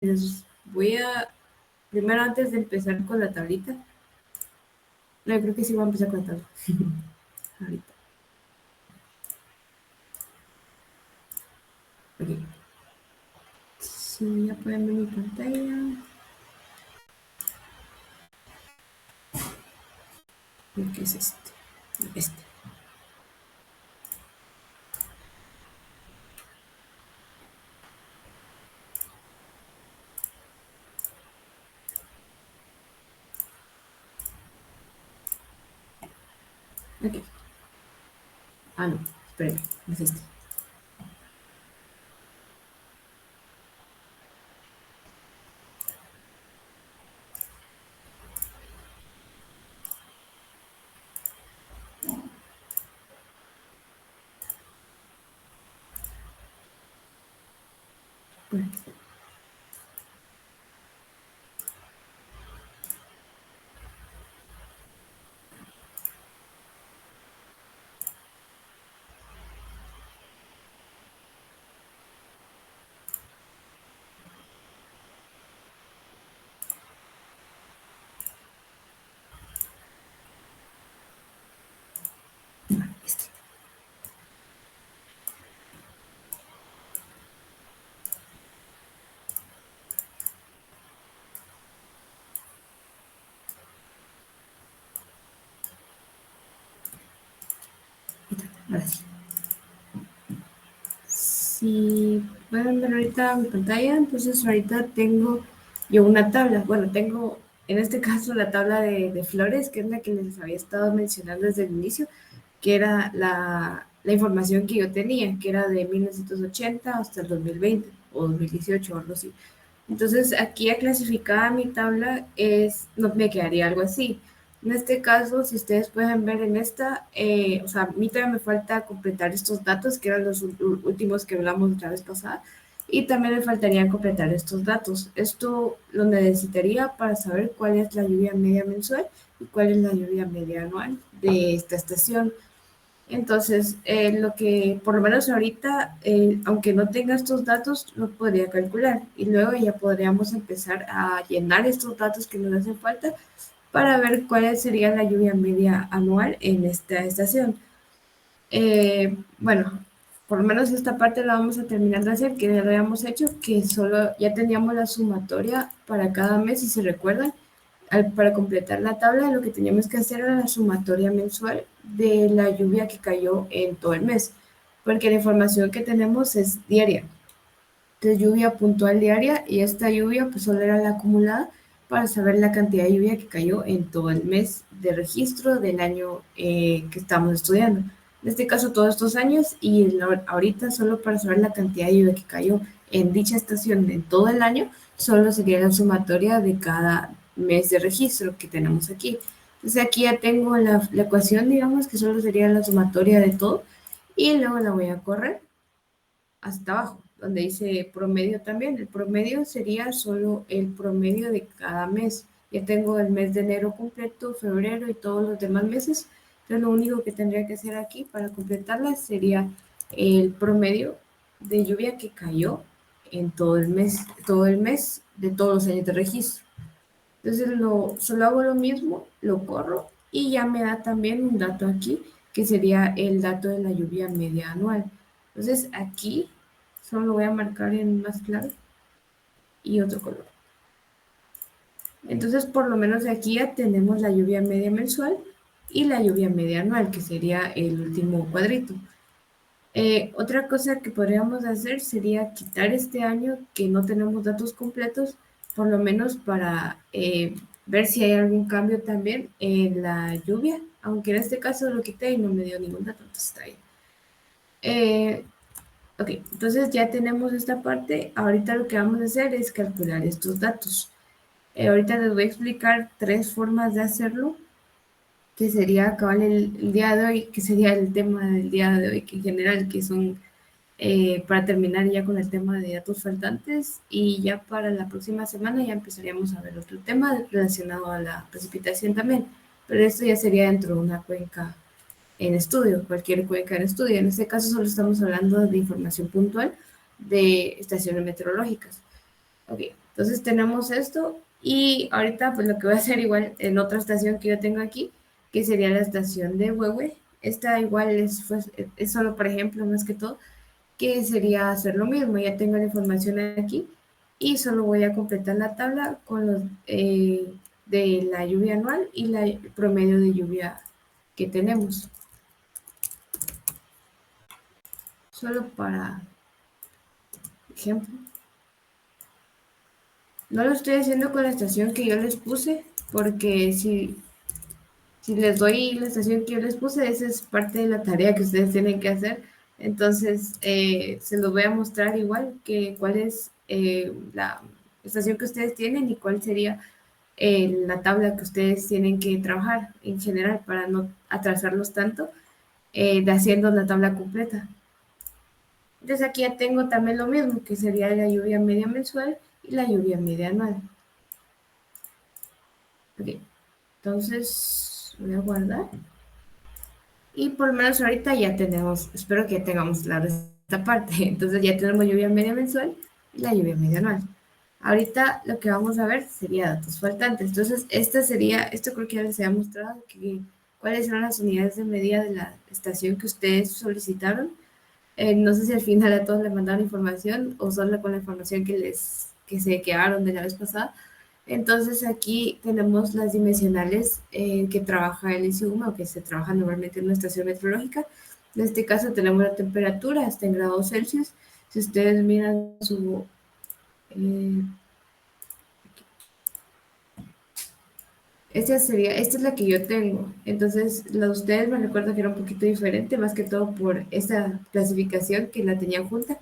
Les voy a, primero antes de empezar con la tablita, no, yo creo que sí voy a empezar con la tabla. Ahorita. Ok. Sí, ya pueden ver mi pantalla. ¿Qué es este? Este. Ok. Ah, no, espérenme, es este. Bueno, este. Ahora sí. Si pueden ver ahorita mi pantalla, entonces ahorita tengo yo una tabla. Bueno, tengo en este caso la tabla de flores, que es la que les había estado mencionando desde el inicio, que era la información que yo tenía, que era de 1980 hasta el 2020 o 2018 o algo así. Entonces, aquí ya clasificada mi tabla no me quedaría algo así. En este caso, si ustedes pueden ver en esta, o sea, a mí todavía me falta completar estos datos, que eran los últimos que hablamos la vez pasada, y también me faltaría completar estos datos. Esto lo necesitaría para saber cuál es la lluvia media mensual y cuál es la lluvia media anual de esta estación. Entonces, lo que por lo menos ahorita, aunque no tenga estos datos, lo podría calcular y luego ya podríamos empezar a llenar estos datos que nos hacen falta para ver cuál sería la lluvia media anual en esta estación. Bueno, por lo menos esta parte la vamos a terminar de hacer, que ya lo habíamos hecho, que solo ya teníamos la sumatoria para cada mes, si se recuerdan. Para completar la tabla, lo que teníamos que hacer era la sumatoria mensual de la lluvia que cayó en todo el mes, porque la información que tenemos es diaria. Entonces, lluvia puntual diaria y esta lluvia pues solo era la acumulada para saber la cantidad de lluvia que cayó en todo el mes de registro del año que estamos estudiando. En este caso, todos estos años y ahorita solo para saber la cantidad de lluvia que cayó en dicha estación en todo el año, solo sería la sumatoria de cada mes de registro que tenemos aquí. Entonces aquí ya tengo la ecuación, digamos, que solo sería la sumatoria de todo y luego la voy a correr hasta abajo, donde dice promedio también. El promedio sería solo el promedio de cada mes. Ya tengo el mes de enero completo, febrero y todos los demás meses. Entonces lo único que tendría que hacer aquí para completarla sería el promedio de lluvia que cayó en todo el mes de todos los años de registro. Entonces solo hago lo mismo, lo corro y ya me da también un dato aquí, que sería el dato de la lluvia media anual. Entonces aquí solo lo voy a marcar en más claro y otro color. Entonces por lo menos aquí ya tenemos la lluvia media mensual y la lluvia media anual, que sería el último cuadrito. Otra cosa que podríamos hacer sería quitar este año que no tenemos datos completos, por lo menos para ver si hay algún cambio también en la lluvia, aunque en este caso lo quité y no me dio ningún dato, entonces está bien. Ok, entonces ya tenemos esta parte. Ahorita lo que vamos a hacer es calcular estos datos. Ahorita les voy a explicar tres formas de hacerlo, que sería acabar el día de hoy, que sería el tema del día de hoy, que en general, que son para terminar ya con el tema de datos faltantes y ya para la próxima semana ya empezaríamos a ver otro tema relacionado a la precipitación también, pero esto ya sería dentro de una cuenca en estudio, cualquier cuenca en estudio. En este caso solo estamos hablando de información puntual de estaciones meteorológicas. Ok, Entonces tenemos esto y ahorita pues lo que voy a hacer igual en otra estación que yo tengo aquí, que sería la estación de Huehue. Esta igual es solo por ejemplo, más que todo, que sería hacer lo mismo. Ya tengo la información aquí y solo voy a completar la tabla con los de la lluvia anual y la el promedio de lluvia que tenemos. Solo para ejemplo. No lo estoy haciendo con la estación que yo les puse, porque si les doy la estación que yo les puse, esa es parte de la tarea que ustedes tienen que hacer. Entonces, se los voy a mostrar igual que cuál es la estación que ustedes tienen y cuál sería la tabla que ustedes tienen que trabajar en general para no atrasarlos tanto de haciendo la tabla completa. Entonces aquí ya tengo también lo mismo, que sería la lluvia media mensual y la lluvia media anual. Ok, entonces voy a guardar. Y por lo menos ahorita ya tenemos, espero que ya tengamos claro esta parte. Entonces ya tenemos lluvia media mensual y la lluvia media anual. Ahorita lo que vamos a ver sería datos faltantes. Entonces, esto creo que ya les había mostrado cuáles eran las unidades de medida de la estación que ustedes solicitaron. No sé si al final a todos les mandaron información o solo con la información que se quedaron de la vez pasada. Entonces aquí tenemos las dimensionales que trabaja el ICIUMA o que se trabaja normalmente en una estación meteorológica. En este caso tenemos la temperatura hasta en grados Celsius. Si ustedes miran eh, esta es la que yo tengo. Entonces, la de ustedes me recuerdo que era un poquito diferente, más que todo por esta clasificación que la tenían junta.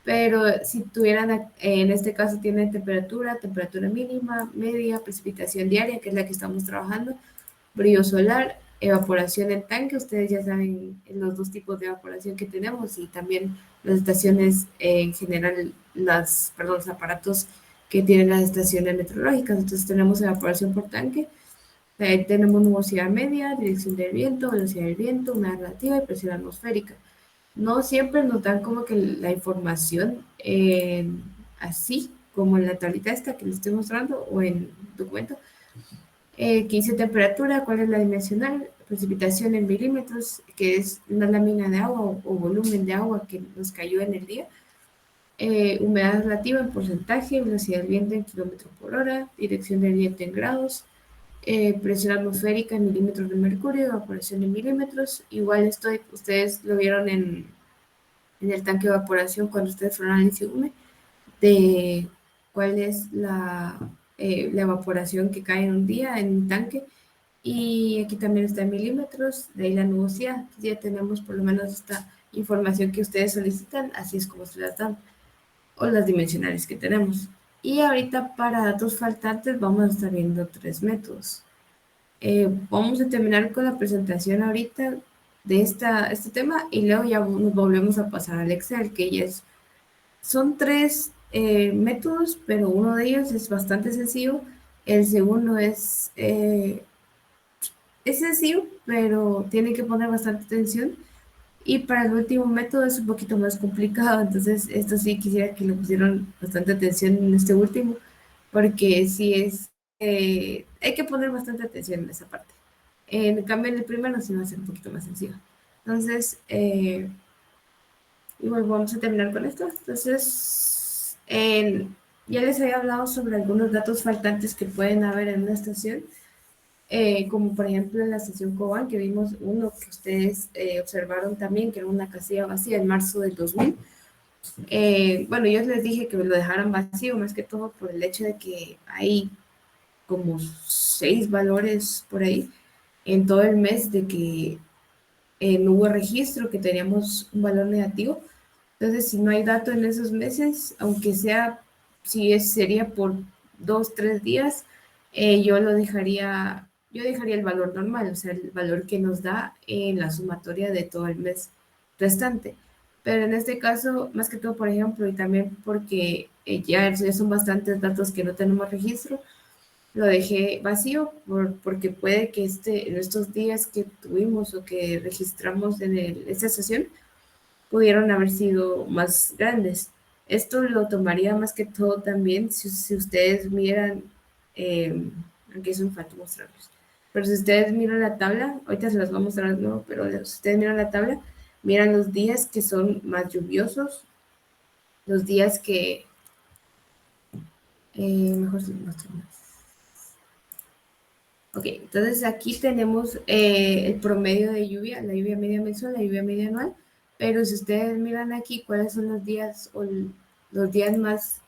Pero si tuvieran, en este caso tienen temperatura, temperatura mínima, media, precipitación diaria, que es la que estamos trabajando, brillo solar, evaporación en tanque, ustedes ya saben los dos tipos de evaporación que tenemos y también las estaciones en general, perdón, los aparatos que tienen las estaciones meteorológicas. Entonces tenemos evaporación por tanque, tenemos nubosidad media, dirección del viento, velocidad del viento, humedad relativa y presión atmosférica. No siempre nos dan como que la información así, como en la tablita esta que les estoy mostrando o en documento, que dice temperatura, cuál es la dimensional, precipitación en milímetros, que es una lámina de agua o volumen de agua que nos cayó en el día, humedad relativa en porcentaje, velocidad del viento en kilómetros por hora, dirección del viento en grados, presión atmosférica en milímetros de mercurio, evaporación en milímetros. Igual esto ustedes lo vieron en el tanque de evaporación cuando ustedes fueron al ICUME, de cuál es la evaporación que cae en un día en un tanque. Y aquí también está en milímetros, de ahí la nubosidad. Ya tenemos por lo menos esta información que ustedes solicitan, así es como se las dan, o las dimensionales que tenemos. Y ahorita para datos faltantes vamos a estar viendo tres métodos. Vamos a terminar con la presentación ahorita de este tema y luego ya nos volvemos a pasar al Excel, que ya son tres métodos, pero uno de ellos es bastante sencillo. El segundo es sencillo, pero tiene que poner bastante atención. Y para el último método es un poquito más complicado, entonces esto sí quisiera que le pusieran bastante atención en este último, porque sí hay que poner bastante atención en esa parte. En cambio, en el primero sí va a ser un poquito más sencillo. Entonces, igual vamos a terminar con esto. Entonces, ya les había hablado sobre algunos datos faltantes que pueden haber en una estación, como por ejemplo en la estación Cobán, que vimos uno que ustedes observaron también, que era una casilla vacía en marzo del 2000. Bueno, yo les dije que lo dejaran vacío, más que todo por el hecho de que hay como 6 valores por ahí en todo el mes de que no hubo registro, que teníamos un valor negativo. Entonces, si no hay dato en esos meses, aunque sea, sería por 2, 3 días, yo dejaría el valor normal, o sea, el valor que nos da en la sumatoria de todo el mes restante. Pero en este caso, más que todo, por ejemplo, y también porque ya son bastantes datos que no tenemos registro, lo dejé vacío porque puede que en estos días que tuvimos o que registramos en esta sesión pudieron haber sido más grandes. Esto lo tomaría más que todo también si ustedes miran, aquí es un falta mostrarlos, pero si ustedes miran la tabla, ahorita se las voy a mostrar de nuevo, pero si ustedes miran la tabla, miran los días que son más lluviosos, los días que, mejor se los muestro más. Ok, entonces aquí tenemos el promedio de lluvia, la lluvia media mensual, la lluvia media anual, pero si ustedes miran aquí cuáles son los días o los días más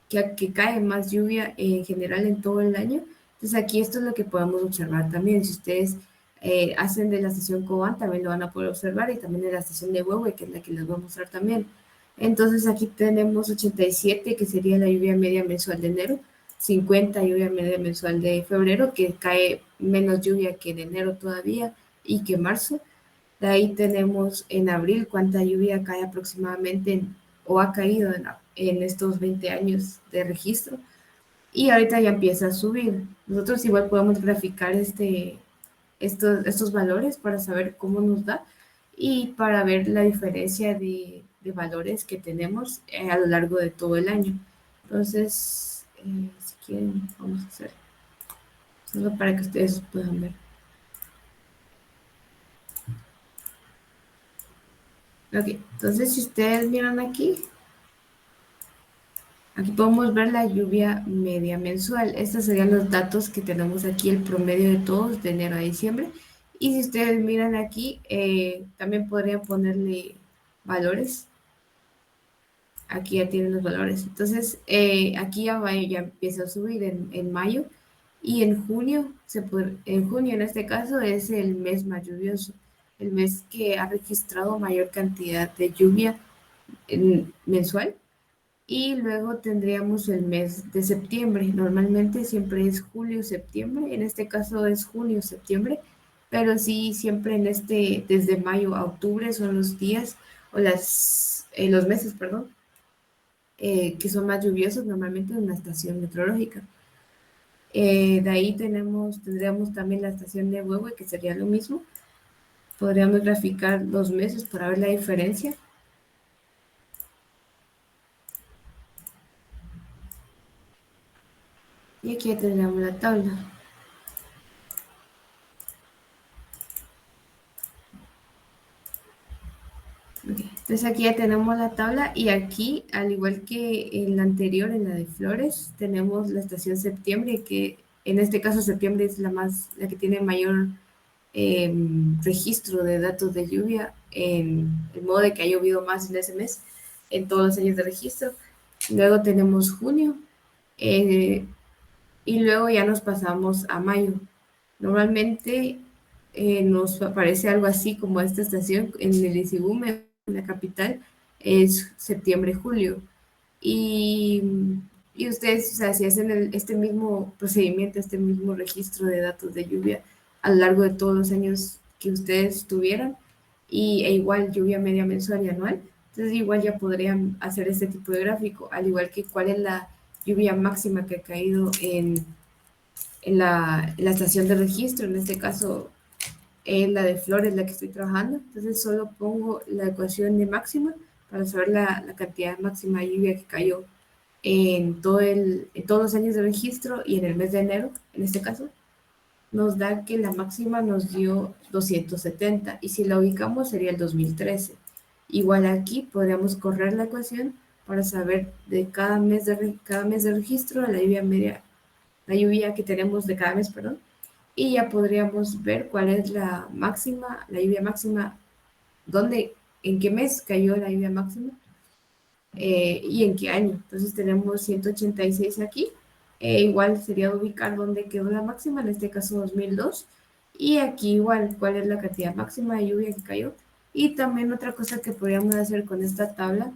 que cae más lluvia en general en todo el año, entonces aquí esto es lo que podemos observar también. Si ustedes hacen de la estación Cobán, también lo van a poder observar y también de la estación de Huehue, que es la que les voy a mostrar también. Entonces aquí tenemos 87, que sería la lluvia media mensual de enero, 50 lluvia media mensual de febrero, que cae menos lluvia que en enero todavía y que marzo. De ahí tenemos en abril cuánta lluvia cae aproximadamente o ha caído en estos 20 años de registro. Y ahorita ya empieza a subir. Nosotros igual podemos graficar estos valores para saber cómo nos da y para ver la diferencia de valores que tenemos a lo largo de todo el año. Entonces, si quieren, vamos a hacer solo para que ustedes puedan ver. Ok, entonces si ustedes miran aquí, aquí podemos ver la lluvia media mensual. Estos serían los datos que tenemos aquí, el promedio de todos de enero a diciembre. Y si ustedes miran aquí, también podrían ponerle valores. Aquí ya tienen los valores. Entonces, aquí ya empieza a subir en mayo y en junio, en junio en este caso es el mes más lluvioso, el mes que ha registrado mayor cantidad de lluvia mensual. Y luego tendríamos el mes de septiembre. Normalmente siempre es julio, septiembre. En este caso es junio, septiembre. Pero sí, siempre desde mayo a octubre son los días o los meses, perdón, que son más lluviosos normalmente en la estación meteorológica. De ahí tendríamos también la estación de Huehue, que sería lo mismo. Podríamos graficar los meses para ver la diferencia. Y aquí ya tendríamos la tabla. Okay. Entonces aquí ya tenemos la tabla y aquí, al igual que en la anterior, en la de flores, tenemos la estación septiembre, que en este caso septiembre es la que tiene mayor registro de datos de lluvia, en el modo de que ha llovido más en ese mes, en todos los años de registro. Luego tenemos junio, eh, y luego ya nos pasamos a mayo. Normalmente nos aparece algo así como esta estación en el Isigume, en la capital, es septiembre-julio. Y, y ustedes, o sea, si hacen este mismo procedimiento, este mismo registro de datos de lluvia a lo largo de todos los años que ustedes tuvieran, e igual lluvia media mensual y anual, entonces igual ya podrían hacer este tipo de gráfico, al igual que cuál es la lluvia máxima que ha caído en la estación de registro, en este caso en la de flores, la que estoy trabajando. Entonces solo pongo la ecuación de máxima para saber la cantidad máxima de lluvia que cayó en todos los años de registro y en el mes de enero, en este caso, nos da que la máxima nos dio 270 y si la ubicamos sería el 2013. Igual aquí podríamos correr la ecuación para saber de cada mes de registro la lluvia que tenemos de cada mes, perdón, y ya podríamos ver cuál es la lluvia máxima, en qué mes cayó la lluvia máxima y en qué año. Entonces tenemos 186 aquí. Igual sería ubicar dónde quedó la máxima, en este caso 2002. Y aquí igual, cuál es la cantidad máxima de lluvia que cayó. Y también otra cosa que podríamos hacer con esta tabla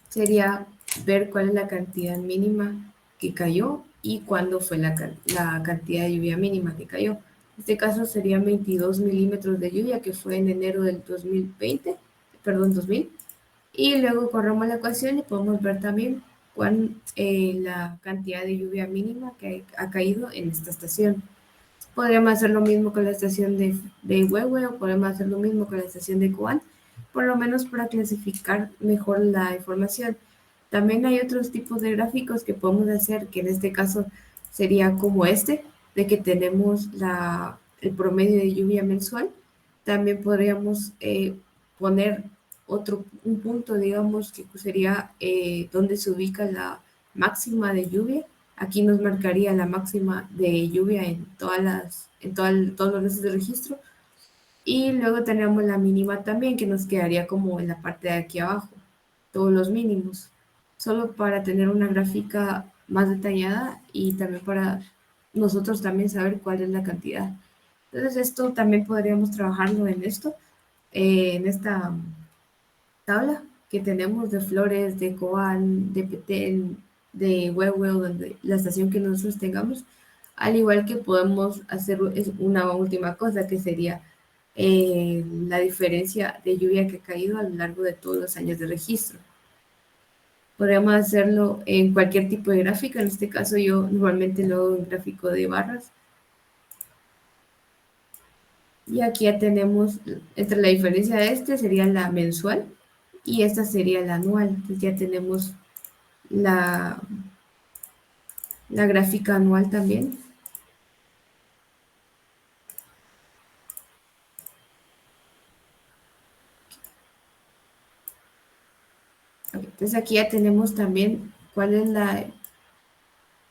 sería ver cuál es la cantidad mínima que cayó y cuándo fue la cantidad de lluvia mínima que cayó. En este caso serían 22 milímetros de lluvia, que fue en enero del 2020, perdón, 2000. Y luego corremos la ecuación y podemos ver también la cantidad de lluvia mínima que ha caído en esta estación. Podríamos hacer lo mismo con la estación de Huehue o podemos hacer lo mismo con la estación de Cobán, por lo menos para clasificar mejor la información. También hay otros tipos de gráficos que podemos hacer, que en este caso sería como este, de que tenemos el promedio de lluvia mensual. También podríamos poner un punto, digamos, que sería donde se ubica la máxima de lluvia. Aquí nos marcaría la máxima de lluvia en todos los meses de registro. Y luego tenemos la mínima también, que nos quedaría como en la parte de aquí abajo, todos los mínimos, solo para tener una gráfica más detallada y también para nosotros también saber cuál es la cantidad. Entonces esto también podríamos trabajarlo en esto, en esta tabla que tenemos de Flores, de Cobán, de Petén, de Huehue, donde la estación que nosotros tengamos, al igual que podemos hacer una última cosa que sería la diferencia de lluvia que ha caído a lo largo de todos los años de registro. Podríamos hacerlo en cualquier tipo de gráfica, en este caso yo normalmente lo hago en gráfico de barras. Y aquí ya tenemos, entre la diferencia de este sería la mensual y esta sería la anual. Entonces ya tenemos la, la gráfica anual también. Entonces aquí ya tenemos también cuál es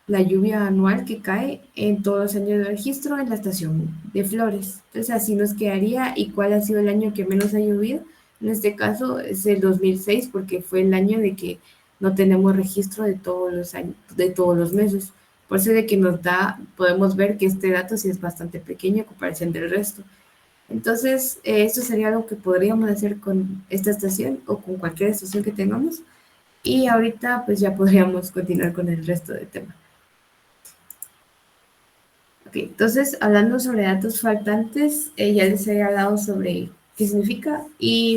la lluvia anual que cae en todos los años de registro en la estación de Flores. Entonces así nos quedaría y cuál ha sido el año que menos ha llovido. En este caso es el 2006 porque fue el año de que no tenemos registro de todos los años, de todos los meses. Por eso de que nos da, podemos ver que este dato sí es bastante pequeño a comparación del resto. Entonces, eso sería algo que podríamos hacer con esta estación o con cualquier estación que tengamos. Y ahorita pues ya podríamos continuar con el resto del tema. Ok, entonces hablando sobre datos faltantes, ya les había hablado sobre qué significa y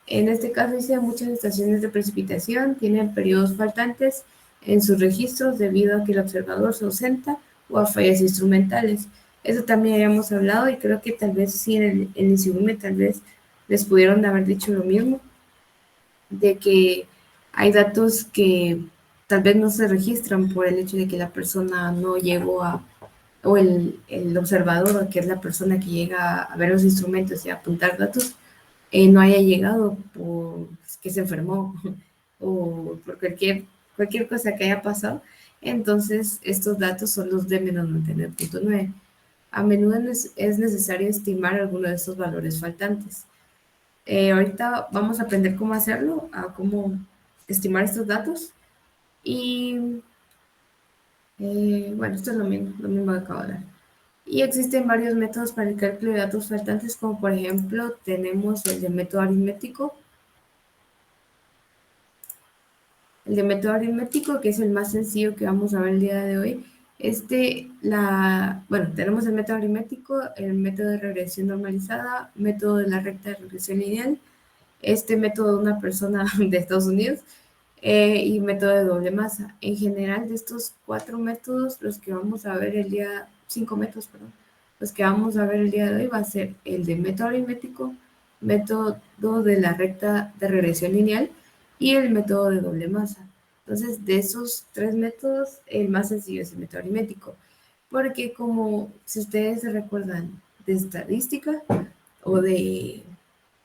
en este caso dice muchas estaciones de precipitación tienen periodos faltantes en sus registros debido a que el observador se ausenta o a fallas instrumentales. Eso también habíamos hablado y creo que tal vez sí en el INSIGUME tal vez les pudieron haber dicho lo mismo, de que hay datos que tal vez no se registran por el hecho de que la persona no llegó o el observador, que es la persona que llega a ver los instrumentos y a apuntar datos, no haya llegado por que se enfermó o por cualquier cosa que haya pasado. Entonces, estos datos son los de menos 99.9. A menudo es necesario estimar alguno de estos valores faltantes. Ahorita vamos a aprender cómo hacerlo, a cómo estimar estos datos. Y bueno, esto es lo mismo que acabo de hablar. Y existen varios métodos para el cálculo de datos faltantes, como por ejemplo tenemos el de método aritmético. El de método aritmético, que es el más sencillo que vamos a ver el día de hoy. Bueno, tenemos el método aritmético, el método de regresión normalizada, método de la recta de regresión lineal, este método de una persona de Estados Unidos y método de doble masa. En general, de estos 4 métodos, los que vamos a ver 5 métodos, perdón, los que vamos a ver el día de hoy va a ser el de método aritmético, método de la recta de regresión lineal y el método de doble masa. Entonces, de esos 3 métodos, el más sencillo es el método aritmético, porque como si ustedes se recuerdan de estadística o de,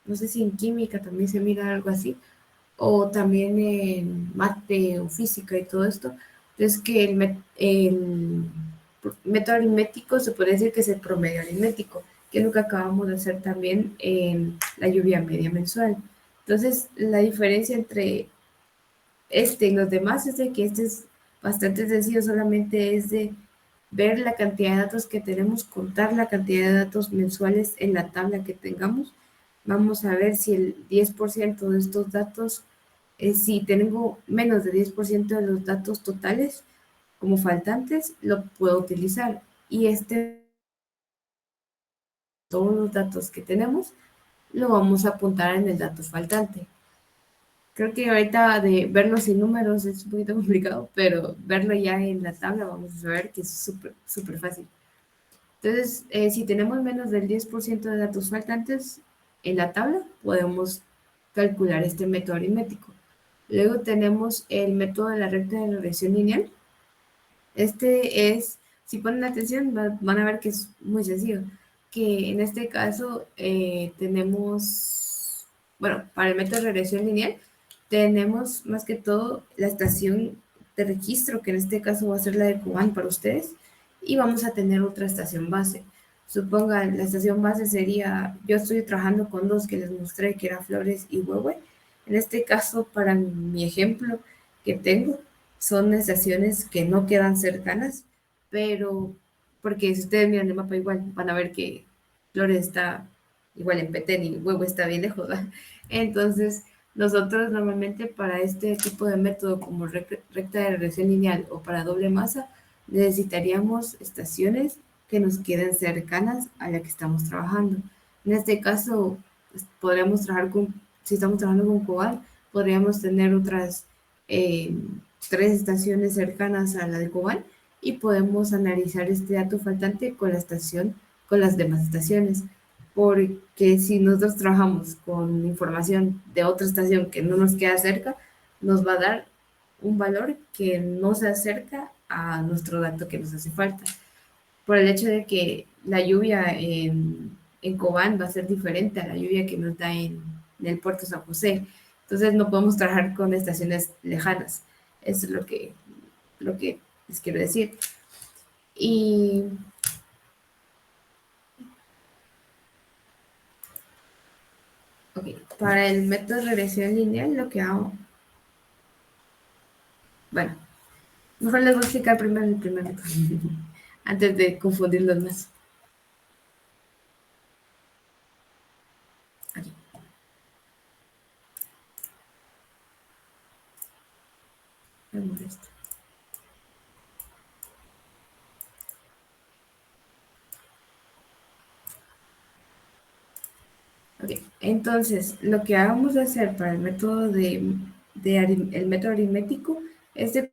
no sé si en química también se mira algo así, o también en mate o física y todo esto, es que el método aritmético se puede decir que es el promedio aritmético, que es lo que acabamos de hacer también en la lluvia media mensual. Entonces, la diferencia entre este y los demás es de que este es bastante sencillo, solamente es de ver la cantidad de datos que tenemos, contar la cantidad de datos mensuales en la tabla que tengamos. Vamos a ver si el 10% de estos datos, si tengo menos del 10% de los datos totales como faltantes, lo puedo utilizar. Y todos los datos que tenemos, lo vamos a apuntar en el dato faltante. Creo que ahorita de verlo sin números es un poquito complicado, pero verlo ya en la tabla vamos a ver que es súper, súper fácil. Entonces, si tenemos menos del 10% de datos faltantes en la tabla, podemos calcular este método aritmético. Luego tenemos el método de la recta de regresión lineal. Este es, si ponen atención, van a ver que es muy sencillo, que en este caso tenemos, bueno, para el método de regresión lineal, tenemos más que todo la estación de registro, que en este caso va a ser la de Cubán para ustedes, y vamos a tener otra estación base. Supongan, la estación base sería, yo estoy trabajando con dos que les mostré, que era Flores y Huehue. En este caso, para mi ejemplo que tengo, son estaciones que no quedan cercanas, pero porque si ustedes miran el mapa igual van a ver que Flores está igual en Petén y Huevo está bien lejos, ¿verdad? Entonces, nosotros normalmente para este tipo de método como recta de regresión lineal o para doble masa, necesitaríamos estaciones que nos queden cercanas a la que estamos trabajando. En este caso, podríamos trabajar con, si estamos trabajando con Cobal, podríamos tener otras eh, tres estaciones cercanas a la de Cobal y podemos analizar este dato faltante con la estación, con las demás estaciones. Porque si nosotros trabajamos con información de otra estación que no nos queda cerca, nos va a dar un valor que no se acerca a nuestro dato que nos hace falta. Por el hecho de que la lluvia en Cobán va a ser diferente a la lluvia que nos da en el puerto San José. Entonces no podemos trabajar con estaciones lejanas. Eso es lo que les quiero decir. Y, ok, para el método de regresión lineal, lo que hago, bueno, mejor les voy a explicar primero el primer método, antes de confundirlos más. Aquí, me molesta. Ok, entonces, lo que vamos a hacer para el método el método aritmético es de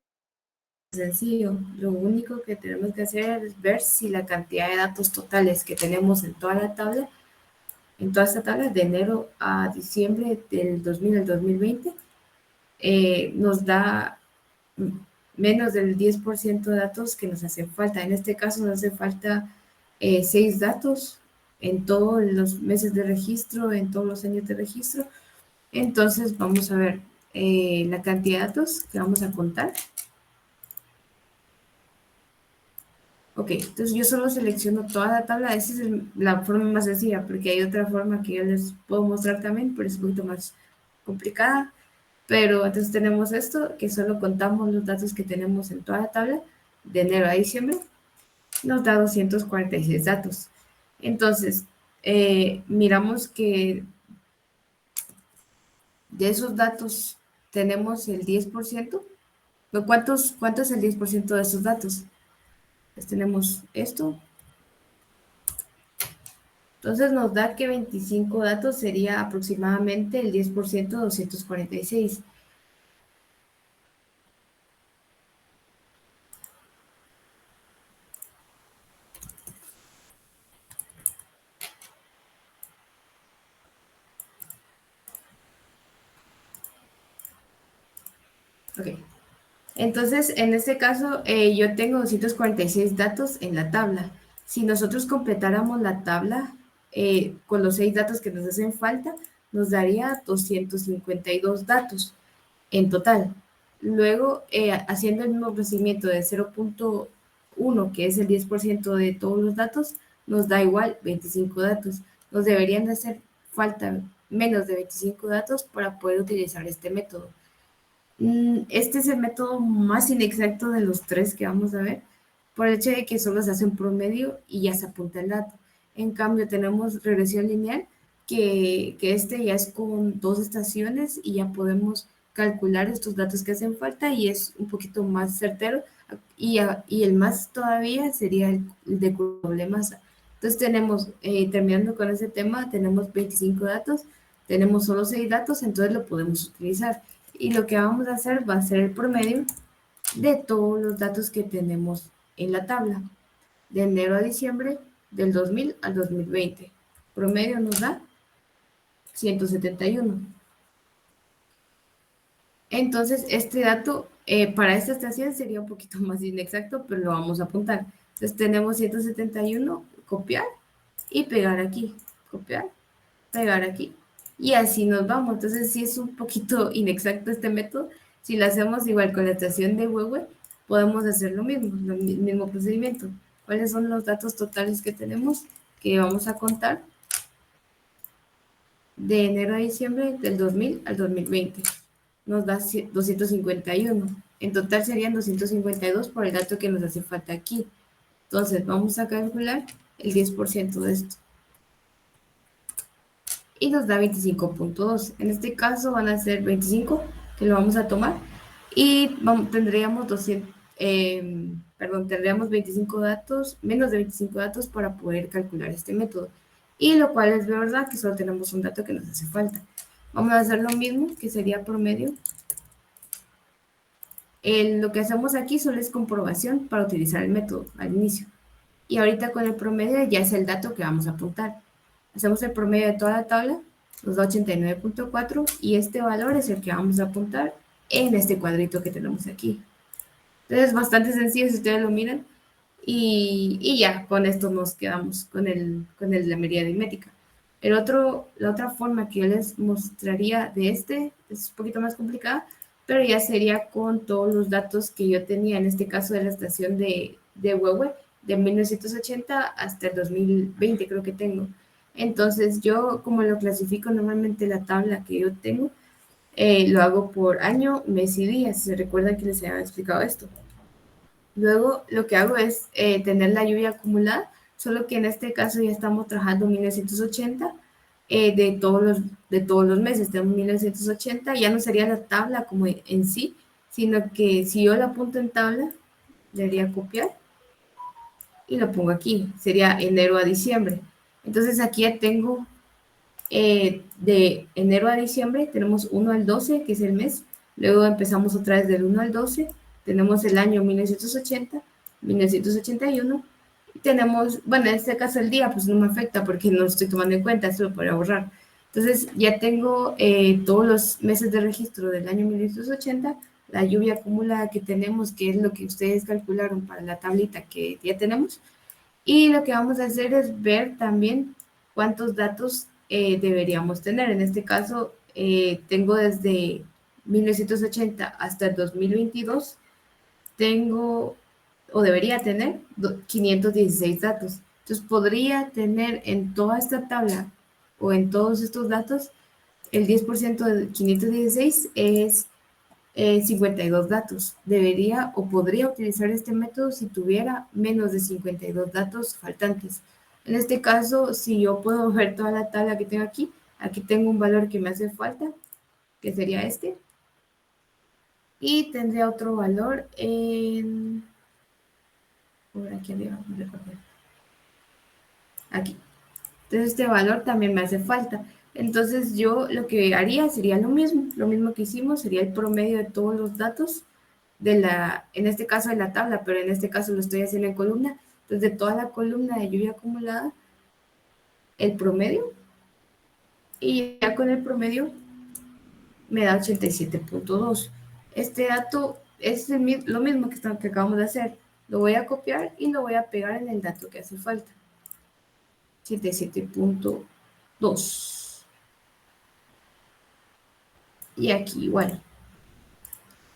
sencillo. Lo único que tenemos que hacer es ver si la cantidad de datos totales que tenemos en toda la tabla, en toda esta tabla de enero a diciembre del 2000 al 2020, nos da menos del 10% de datos que nos hacen falta. En este caso nos hace falta 6 datos en todos los meses de registro, en todos los años de registro. Entonces vamos a ver la cantidad de datos que vamos a contar. Ok, entonces yo solo selecciono toda la tabla. Esa es la forma más sencilla, porque hay otra forma que yo les puedo mostrar también, pero es un poquito más complicada. Pero entonces tenemos esto, que solo contamos los datos que tenemos en toda la tabla de enero a diciembre, nos da 246 datos. Entonces, miramos que de esos datos tenemos el 10%. ¿Cuánto es el 10% de esos datos? Pues tenemos esto. Entonces nos da que 25 datos sería aproximadamente el 10% de 246. Ok. Entonces, en este caso, yo tengo 246 datos en la tabla. Si nosotros completáramos la tabla con los 6 datos que nos hacen falta, nos daría 252 datos en total. Luego, haciendo el mismo procedimiento de 0.1, que es el 10% de todos los datos, nos da igual 25 datos. Nos deberían de hacer falta menos de 25 datos para poder utilizar este método. Este es el método más inexacto de los tres que vamos a ver, por el hecho de que solo se hace un promedio y ya se apunta el dato. En cambio, tenemos regresión lineal, que este ya es con dos estaciones y ya podemos calcular estos datos que hacen falta y es un poquito más certero. Y el más todavía sería el de doble masa. Entonces tenemos, terminando con ese tema, tenemos 25 datos, tenemos solo 6 datos, entonces lo podemos utilizar. Y lo que vamos a hacer va a ser el promedio de todos los datos que tenemos en la tabla, de enero a diciembre del 2000 al 2020. Promedio nos da 171. Entonces, este dato para esta estación sería un poquito más inexacto, pero lo vamos a apuntar. Entonces, tenemos 171, copiar y pegar aquí. Copiar, pegar aquí. Y así nos vamos. Entonces, si es un poquito inexacto este método, si lo hacemos igual con la estación de Huehue, podemos hacer lo mismo, el mismo procedimiento. ¿Cuáles son los datos totales que tenemos? Que vamos a contar de enero a diciembre del 2000 al 2020. Nos da 251. En total serían 252 por el dato que nos hace falta aquí. Entonces, vamos a calcular el 10% de esto. Y nos da 25.2. En este caso van a ser 25, que lo vamos a tomar. Y tendríamos 200, tendríamos 25 datos, menos de 25 datos para poder calcular este método. Y lo cual es verdad que solo tenemos un dato que nos hace falta. Vamos a hacer lo mismo, que sería promedio. Lo que hacemos aquí solo es comprobación para utilizar el método al inicio. Y ahorita con el promedio ya es el dato que vamos a apuntar. Hacemos el promedio de toda la tabla, nos da 89.4 y este valor es el que vamos a apuntar en este cuadrito que tenemos aquí. Entonces es bastante sencillo si ustedes lo miran y ya con esto nos quedamos con la medida aritmética. La otra forma que yo les mostraría de este es un poquito más complicada, pero ya sería con todos los datos que yo tenía, en este caso de la estación de Huehue, de 1980 hasta el 2020 creo que tengo. Entonces yo como lo clasifico normalmente la tabla que yo tengo, lo hago por año, mes y día, si se recuerdan que les había explicado esto. Luego lo que hago es tener la lluvia acumulada, solo que en este caso ya estamos trabajando 1980 de todos los meses, tenemos 1980, ya no sería la tabla como en sí, sino que si yo la apunto en tabla, le haría copiar y lo pongo aquí, sería enero a diciembre. Entonces aquí ya tengo de enero a diciembre tenemos 1 al 12, que es el mes. Luego empezamos otra vez del 1 al 12. Tenemos el año 1980, 1981. Y tenemos, bueno, en este caso el día, pues no me afecta porque no lo estoy tomando en cuenta, esto lo podría borrar. Entonces ya tengo todos los meses de registro del año 1980, la lluvia acumulada que tenemos, que es lo que ustedes calcularon para la tablita que ya tenemos. Y lo que vamos a hacer es ver también cuántos datos deberíamos tener. En este caso, tengo desde 1980 hasta el 2022, tengo o debería tener 516 datos. Entonces, podría tener en toda esta tabla o en todos estos datos, el 10% de 516 es 52 datos. Debería o podría utilizar este método si tuviera menos de 52 datos faltantes. En este caso, si yo puedo ver toda la tabla que tengo aquí, aquí tengo un valor que me hace falta, que sería este. Y tendría otro valor por aquí arriba, no recuerdo. Aquí. Entonces este valor también me hace falta. Entonces yo lo que haría sería lo mismo que hicimos, sería el promedio de todos los datos en este caso de la tabla, pero en este caso lo estoy haciendo en columna. Entonces de toda la columna de lluvia acumulada, el promedio, y ya con el promedio me da 87.2. Este dato es lo mismo que acabamos de hacer. Lo voy a copiar y lo voy a pegar en el dato que hace falta. 87.2. Y aquí igual.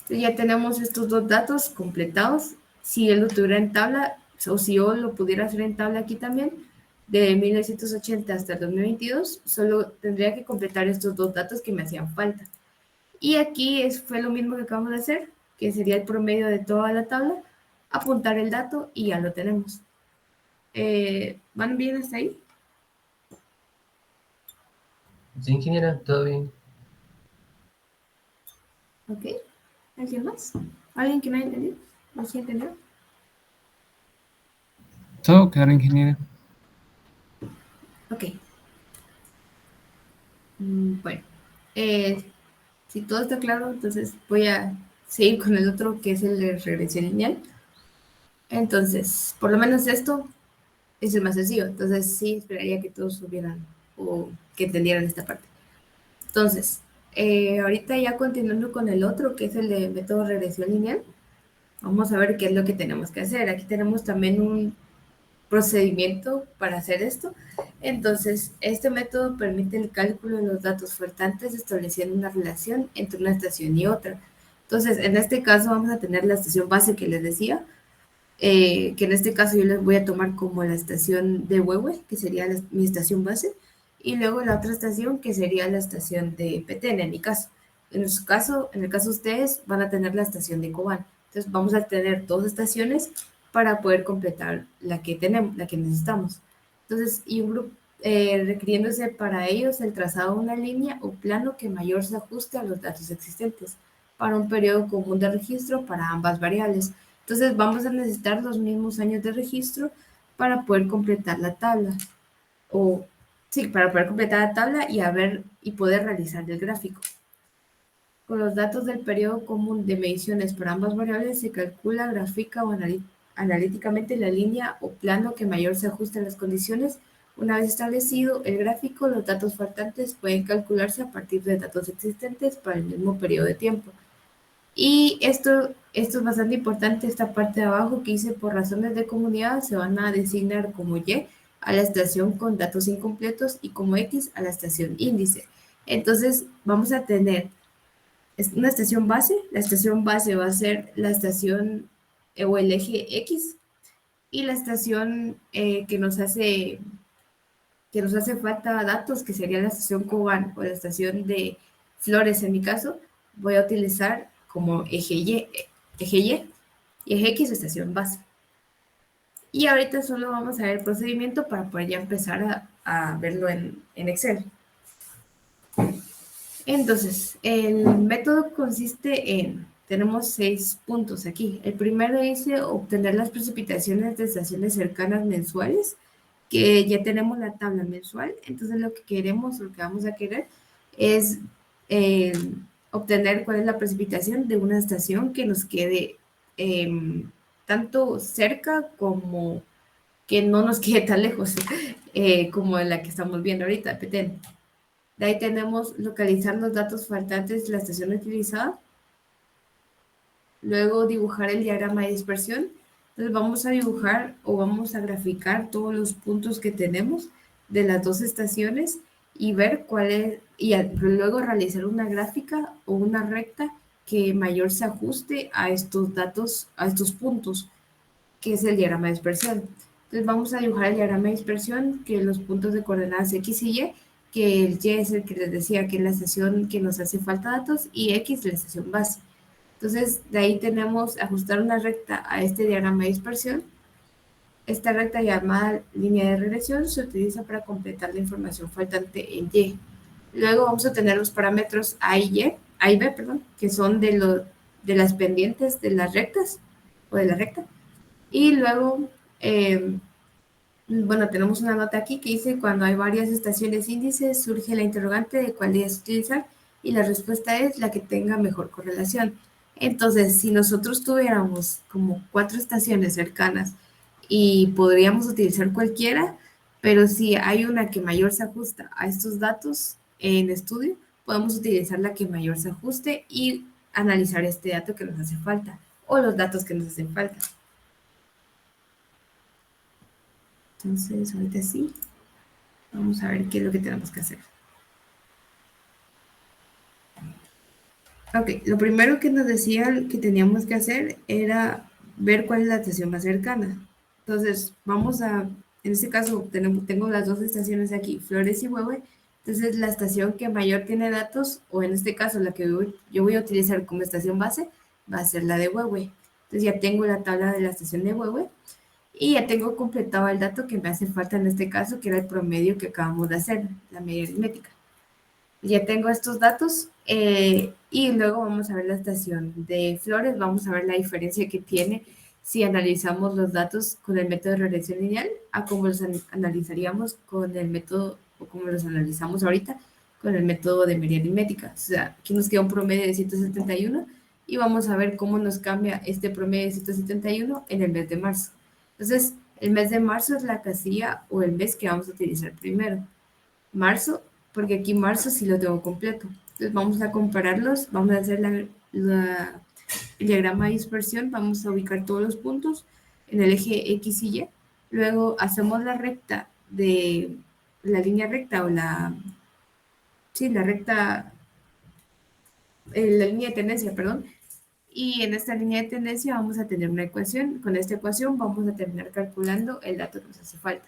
Entonces ya tenemos estos dos datos completados. Si él lo tuviera en tabla, o si yo lo pudiera hacer en tabla aquí también, de 1980 hasta el 2022, solo tendría que completar estos dos datos que me hacían falta. Y aquí fue lo mismo que acabamos de hacer, que sería el promedio de toda la tabla, apuntar el dato y ya lo tenemos. ¿Van bien hasta ahí? Sí, ingeniera, todo bien. Ok. ¿Alguien más? ¿Alguien que no haya entendido? ¿No se entendió? Todo claro, ingeniero. Ok. Bueno. Si todo está claro, entonces voy a seguir con el otro que es el de regresión lineal. Entonces, por lo menos esto es el más sencillo. Entonces, sí esperaría que todos supieran o que entendieran esta parte. Entonces, Ahorita ya continuando con el otro, que es el de método de regresión lineal, vamos a ver qué es lo que tenemos que hacer. Aquí tenemos también un procedimiento para hacer esto. Entonces, este método permite el cálculo de los datos faltantes estableciendo una relación entre una estación y otra. Entonces, en este caso vamos a tener la estación base que les decía, que en este caso yo les voy a tomar como la estación de Huehue, que sería mi estación base, y luego la otra estación que sería la estación de Petén, en mi caso. En su caso, en el caso de ustedes, van a tener la estación de Cobán. Entonces vamos a tener dos estaciones para poder completar la que tenemos, la que necesitamos. Entonces, y un grupo, requiriéndose para ellos el trazado de una línea o plano que mayor se ajuste a los datos existentes para un periodo común de registro para ambas variables. Entonces vamos a necesitar los mismos años de registro para poder completar la tabla. O sí, para poder completar la tabla y, y poder realizar el gráfico. Con los datos del periodo común de mediciones para ambas variables se calcula, grafica o analíticamente la línea o plano que mayor se ajuste a las condiciones. Una vez establecido el gráfico, los datos faltantes pueden calcularse a partir de datos existentes para el mismo periodo de tiempo. Y esto es bastante importante, esta parte de abajo que dice por razones de comunidad se van a designar como Y a la estación con datos incompletos y como X a la estación índice. Entonces vamos a tener una estación base, la estación base va a ser la estación o el eje X y la estación que nos hace falta datos, que sería la estación Cobán o la estación de Flores en mi caso, voy a utilizar como eje y eje X estación base. Y ahorita solo vamos a ver el procedimiento para poder ya empezar a verlo en Excel. Entonces, el método consiste en, tenemos 6 puntos aquí. El primero dice obtener las precipitaciones de estaciones cercanas mensuales, que ya tenemos la tabla mensual. Entonces, lo que queremos, lo que vamos a querer es eh, obtener cuál es la precipitación de una estación que nos quede tanto cerca como que no nos quede tan lejos, como la que estamos viendo ahorita, Petén. De ahí tenemos localizar los datos faltantes de la estación utilizada. Luego dibujar el diagrama de dispersión. Entonces vamos a dibujar o vamos a graficar todos los puntos que tenemos de las dos estaciones y ver cuál es, y luego realizar una gráfica o una recta que mayor se ajuste a estos datos, a estos puntos, que es el diagrama de dispersión. Entonces vamos a dibujar el diagrama de dispersión, que los puntos de coordenadas X y Y, que el Y es el que les decía que es la estación que nos hace falta datos y X la estación base. Entonces de ahí tenemos ajustar una recta a este diagrama de dispersión. Esta recta llamada línea de regresión se utiliza para completar la información faltante en Y. Luego vamos a tener los parámetros A y B, perdón, que son de las pendientes de las rectas o de la recta. Y luego, bueno, tenemos una nota aquí que dice, cuando hay varias estaciones índices, surge la interrogante de cuál debes utilizar y la respuesta es la que tenga mejor correlación. Entonces, si nosotros tuviéramos como 4 estaciones cercanas y podríamos utilizar cualquiera, pero si hay una que mayor se ajusta a estos datos en estudio, podemos utilizar la que mayor se ajuste y analizar este dato que nos hace falta o los datos que nos hacen falta. Entonces, ahorita sí, vamos a ver qué es lo que tenemos que hacer. Ok, lo primero que nos decía que teníamos que hacer era ver cuál es la estación más cercana. Entonces, en este caso, tengo las dos estaciones aquí, Flores y Huehue. Entonces, la estación que mayor tiene datos, o en este caso, la que yo voy a utilizar como estación base, va a ser la de Huehue. Entonces, ya tengo la tabla de la estación de Huehue. Y ya tengo completado el dato que me hace falta en este caso, que era el promedio que acabamos de hacer, la media aritmética. Ya tengo estos datos y luego vamos a ver la estación de Flores, vamos a ver la diferencia que tiene si analizamos los datos con el método de regresión lineal a como los analizaríamos con el método, o como los analizamos ahorita, con el método de media aritmética. O sea, aquí nos queda un promedio de 171 y vamos a ver cómo nos cambia este promedio de 171 en el mes de marzo. Entonces, el mes de marzo es la casilla o el mes que vamos a utilizar primero. Marzo, porque aquí marzo sí lo tengo completo. Entonces vamos a compararlos, vamos a hacer el diagrama de dispersión, vamos a ubicar todos los puntos en el eje X y Y. Luego hacemos la recta de la línea recta o la recta, la línea de tendencia, perdón. Y en esta línea de tendencia vamos a tener una ecuación. Con esta ecuación vamos a terminar calculando el dato que nos hace falta.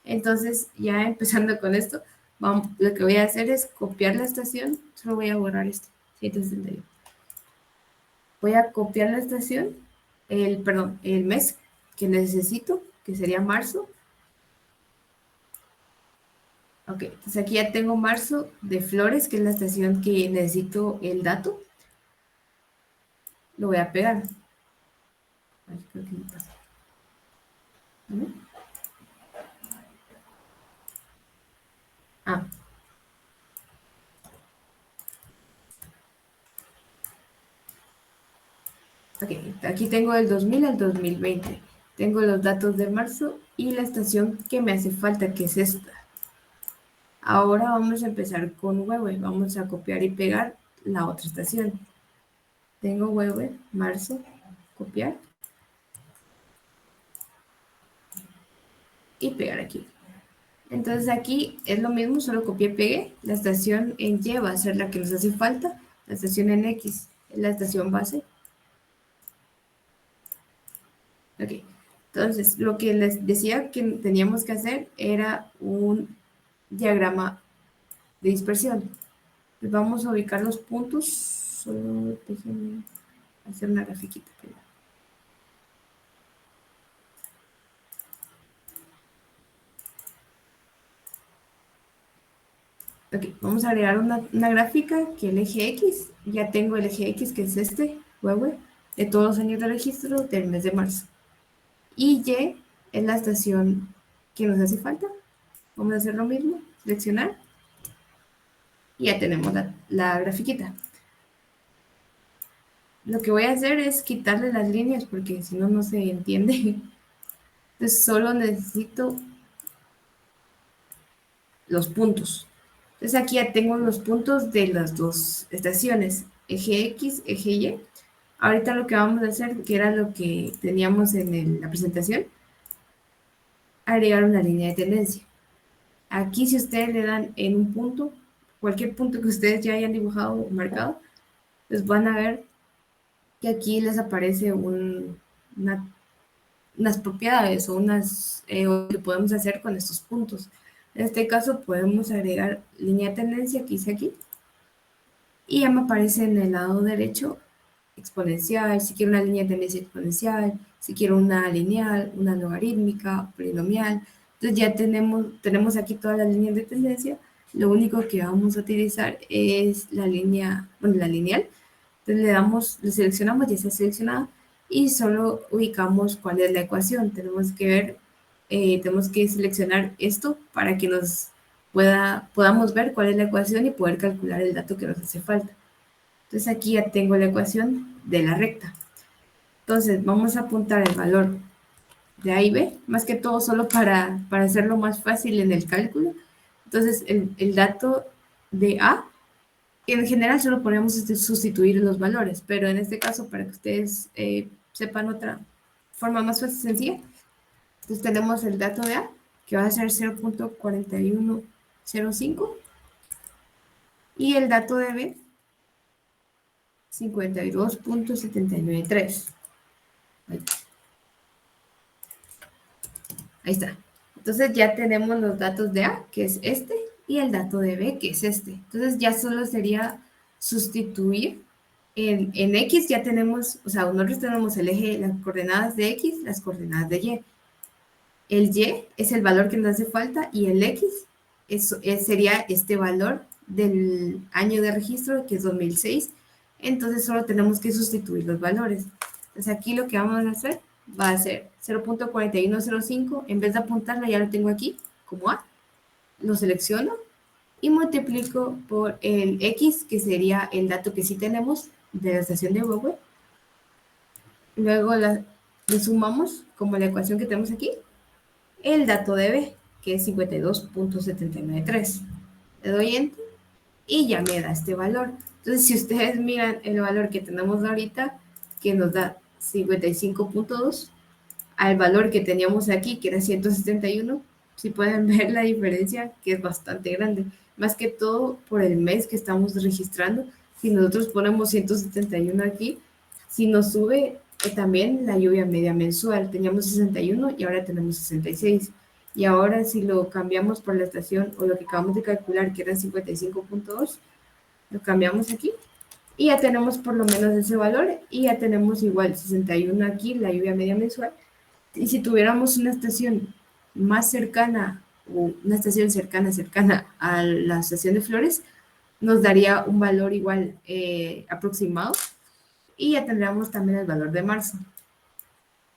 Entonces, ya empezando con esto, lo que voy a hacer es copiar la estación. Solo voy a borrar esto. 761. Voy a copiar la estación, el mes que necesito, que sería marzo. Ok, entonces aquí ya tengo marzo de flores, que es la estación que necesito el dato. Lo voy a pegar. Ay, creo que me pasa. ¿No? Ah, ok, aquí tengo el 2000 al 2020. Tengo los datos de marzo y la estación que me hace falta, que es esta. Ahora vamos a empezar con Huehue. Vamos a copiar y pegar la otra estación. Tengo Huehue, marzo, copiar y pegar aquí. Entonces aquí es lo mismo, solo copié y pegué. La estación en Y va a ser la que nos hace falta. La estación en X es la estación base. Ok. Entonces, lo que les decía que teníamos que hacer era un diagrama de dispersión. Pues vamos a ubicar los puntos. Solo déjenme hacer una grafiquita primero. Ok, vamos a agregar una gráfica que el eje X, ya tengo el eje X que es este, Huehue, de todos los años de registro del mes de marzo. Y Y es la estación que nos hace falta. Vamos a hacer lo mismo, seleccionar, y ya tenemos la grafiquita. Lo que voy a hacer es quitarle las líneas porque si no, no se entiende. Entonces solo necesito los puntos. Entonces aquí ya tengo los puntos de las dos estaciones, eje X, eje Y. Ahorita lo que vamos a hacer, que era lo que teníamos en la presentación, agregar una línea de tendencia. Aquí si ustedes le dan en un punto, cualquier punto que ustedes ya hayan dibujado o marcado, pues van a ver que aquí les aparece unas propiedades o o que podemos hacer con estos puntos. En este caso podemos agregar línea de tendencia que hice aquí y ya me aparece en el lado derecho exponencial, si quiero una línea de tendencia exponencial, si quiero una lineal, una logarítmica, polinomial. Entonces ya tenemos aquí todas las líneas de tendencia. Lo único que vamos a utilizar es la línea, bueno, la lineal. Entonces le seleccionamos, ya está seleccionada, y solo ubicamos cuál es la ecuación. Tenemos que seleccionar esto para que podamos ver cuál es la ecuación y poder calcular el dato que nos hace falta. Entonces aquí ya tengo la ecuación de la recta. Entonces vamos a apuntar el valor de A y B, más que todo solo para hacerlo más fácil en el cálculo. Entonces el dato de A, en general solo podemos sustituir los valores, pero en este caso para que ustedes sepan otra forma más fácil y sencilla, entonces tenemos el dato de A, que va a ser 0.4105, y el dato de B, 52.793. Ahí está. Entonces ya tenemos los datos de A, que es este, y el dato de B, que es este. Entonces ya solo sería sustituir. En X ya tenemos, o sea, nosotros tenemos el eje, las coordenadas de X, las coordenadas de Y. El Y es el valor que nos hace falta y el X sería este valor del año de registro, que es 2006. Entonces solo tenemos que sustituir los valores. Entonces aquí lo que vamos a hacer va a ser 0.4105. En vez de apuntarlo, ya lo tengo aquí como A. Lo selecciono y multiplico por el X, que sería el dato que sí tenemos de la estación de Huehue. Luego le sumamos, como la ecuación que tenemos aquí, el dato de B, que es 52.793. Le doy Enter y ya me da este valor. Entonces, si ustedes miran el valor que tenemos ahorita, que nos da 55.2, al valor que teníamos aquí, que era 171, si pueden ver la diferencia, que es bastante grande. Más que todo por el mes que estamos registrando. Si nosotros ponemos 171 aquí, si nos sube también la lluvia media mensual, teníamos 61 y ahora tenemos 66. Y ahora si lo cambiamos por la estación o lo que acabamos de calcular, que era 55.2, lo cambiamos aquí y ya tenemos por lo menos ese valor y ya tenemos igual 61 aquí, la lluvia media mensual. Y si tuviéramos una estación más cercana o una estación cercana a la estación de Flores, nos daría un valor igual aproximado y ya tendríamos también el valor de marzo.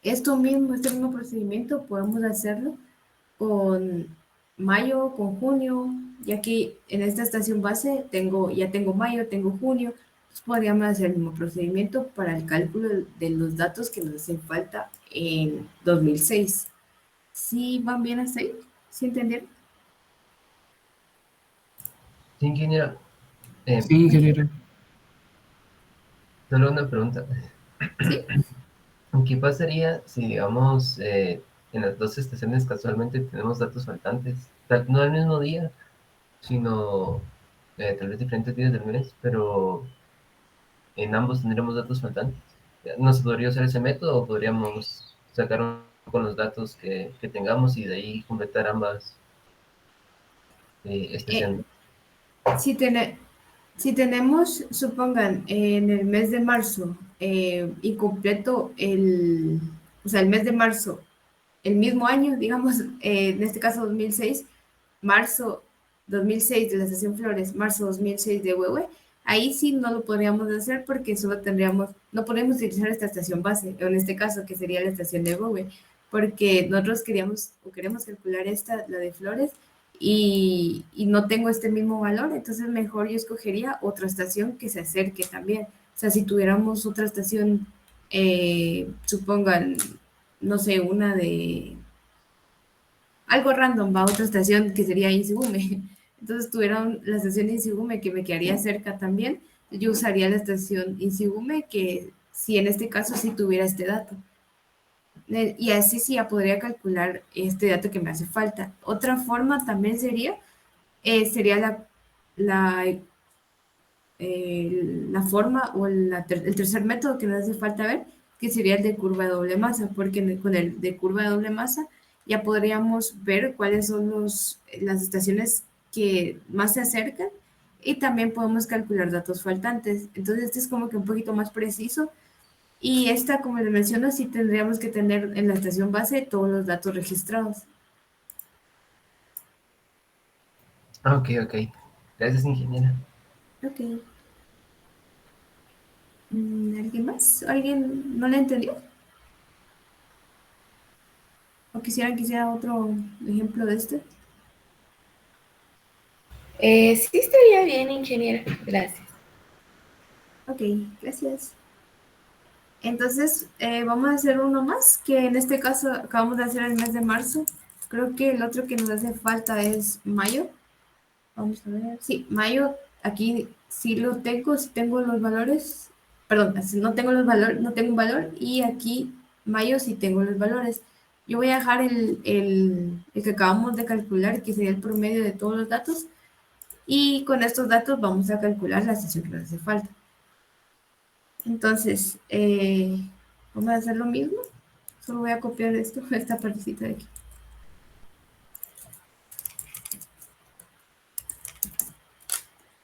Este mismo procedimiento podemos hacerlo con mayo, con junio, ya que en esta estación base ya tengo mayo, tengo junio, pues podríamos hacer el mismo procedimiento para el cálculo de los datos que nos hacen falta en 2006. ¿Sí van bien hasta ahí? ¿Sí entendieron? Sí, ingeniera. Eh, Sí, ingeniero. Solo una pregunta. ¿Sí? ¿Qué pasaría si, digamos, en las dos estaciones casualmente tenemos datos faltantes? No al mismo día, sino tal vez diferentes días del mes, pero en ambos tendremos datos faltantes. ¿No se podría usar ese método o podríamos sacar con los datos que tengamos y de ahí completar ambas Eh, estaciones? si, tene- si tenemos, supongan, en el mes de marzo, incompleto o sea, el mes de marzo, el mismo año, digamos, en este caso 2006, marzo 2006 de la estación Flores, marzo 2006 de Huehue, ahí sí no lo podríamos hacer porque solo tendríamos, no podemos utilizar esta estación base, o en este caso que sería la estación de Huehue, porque nosotros queríamos o queremos calcular esta, la de Flores, y no tengo este mismo valor, entonces mejor yo escogería otra estación que se acerque también. O sea, si tuviéramos otra estación, supongan, no sé, una de algo random, va a otra estación que sería Insigume. Entonces tuvieron la estación Insigume que me quedaría cerca también. Yo usaría la estación Insigume que si en este caso sí tuviera este dato. Y así sí ya podría calcular este dato que me hace falta. Otra forma también sería la, la forma o el tercer método que nos hace falta ver, que sería el de curva de doble masa, porque con el de curva de doble masa ya podríamos ver cuáles son las estaciones que más se acercan y también podemos calcular datos faltantes. Entonces, este es como que un poquito más preciso. Y esta, como les menciono, sí tendríamos que tener en la estación base todos los datos registrados. Ah, ok, ok. Gracias, ingeniera. Ok. ¿Alguien más? ¿Alguien no le entendió? ¿O quisiera otro ejemplo de este? Sí estaría bien, ingeniera. Gracias. Ok, gracias. Entonces, vamos a hacer uno más, que en este caso acabamos de hacer el mes de marzo. Creo que el otro que nos hace falta es mayo. Vamos a ver. Sí, mayo, aquí sí lo tengo, sí tengo los valores. Perdón, si no tengo los valores, no tengo un valor. Y aquí mayo sí tengo los valores. Yo voy a dejar el que acabamos de calcular, que sería el promedio de todos los datos. Y con estos datos vamos a calcular la estación que nos hace falta. Entonces, vamos a hacer lo mismo. Solo voy a copiar esto, esta partecita de aquí.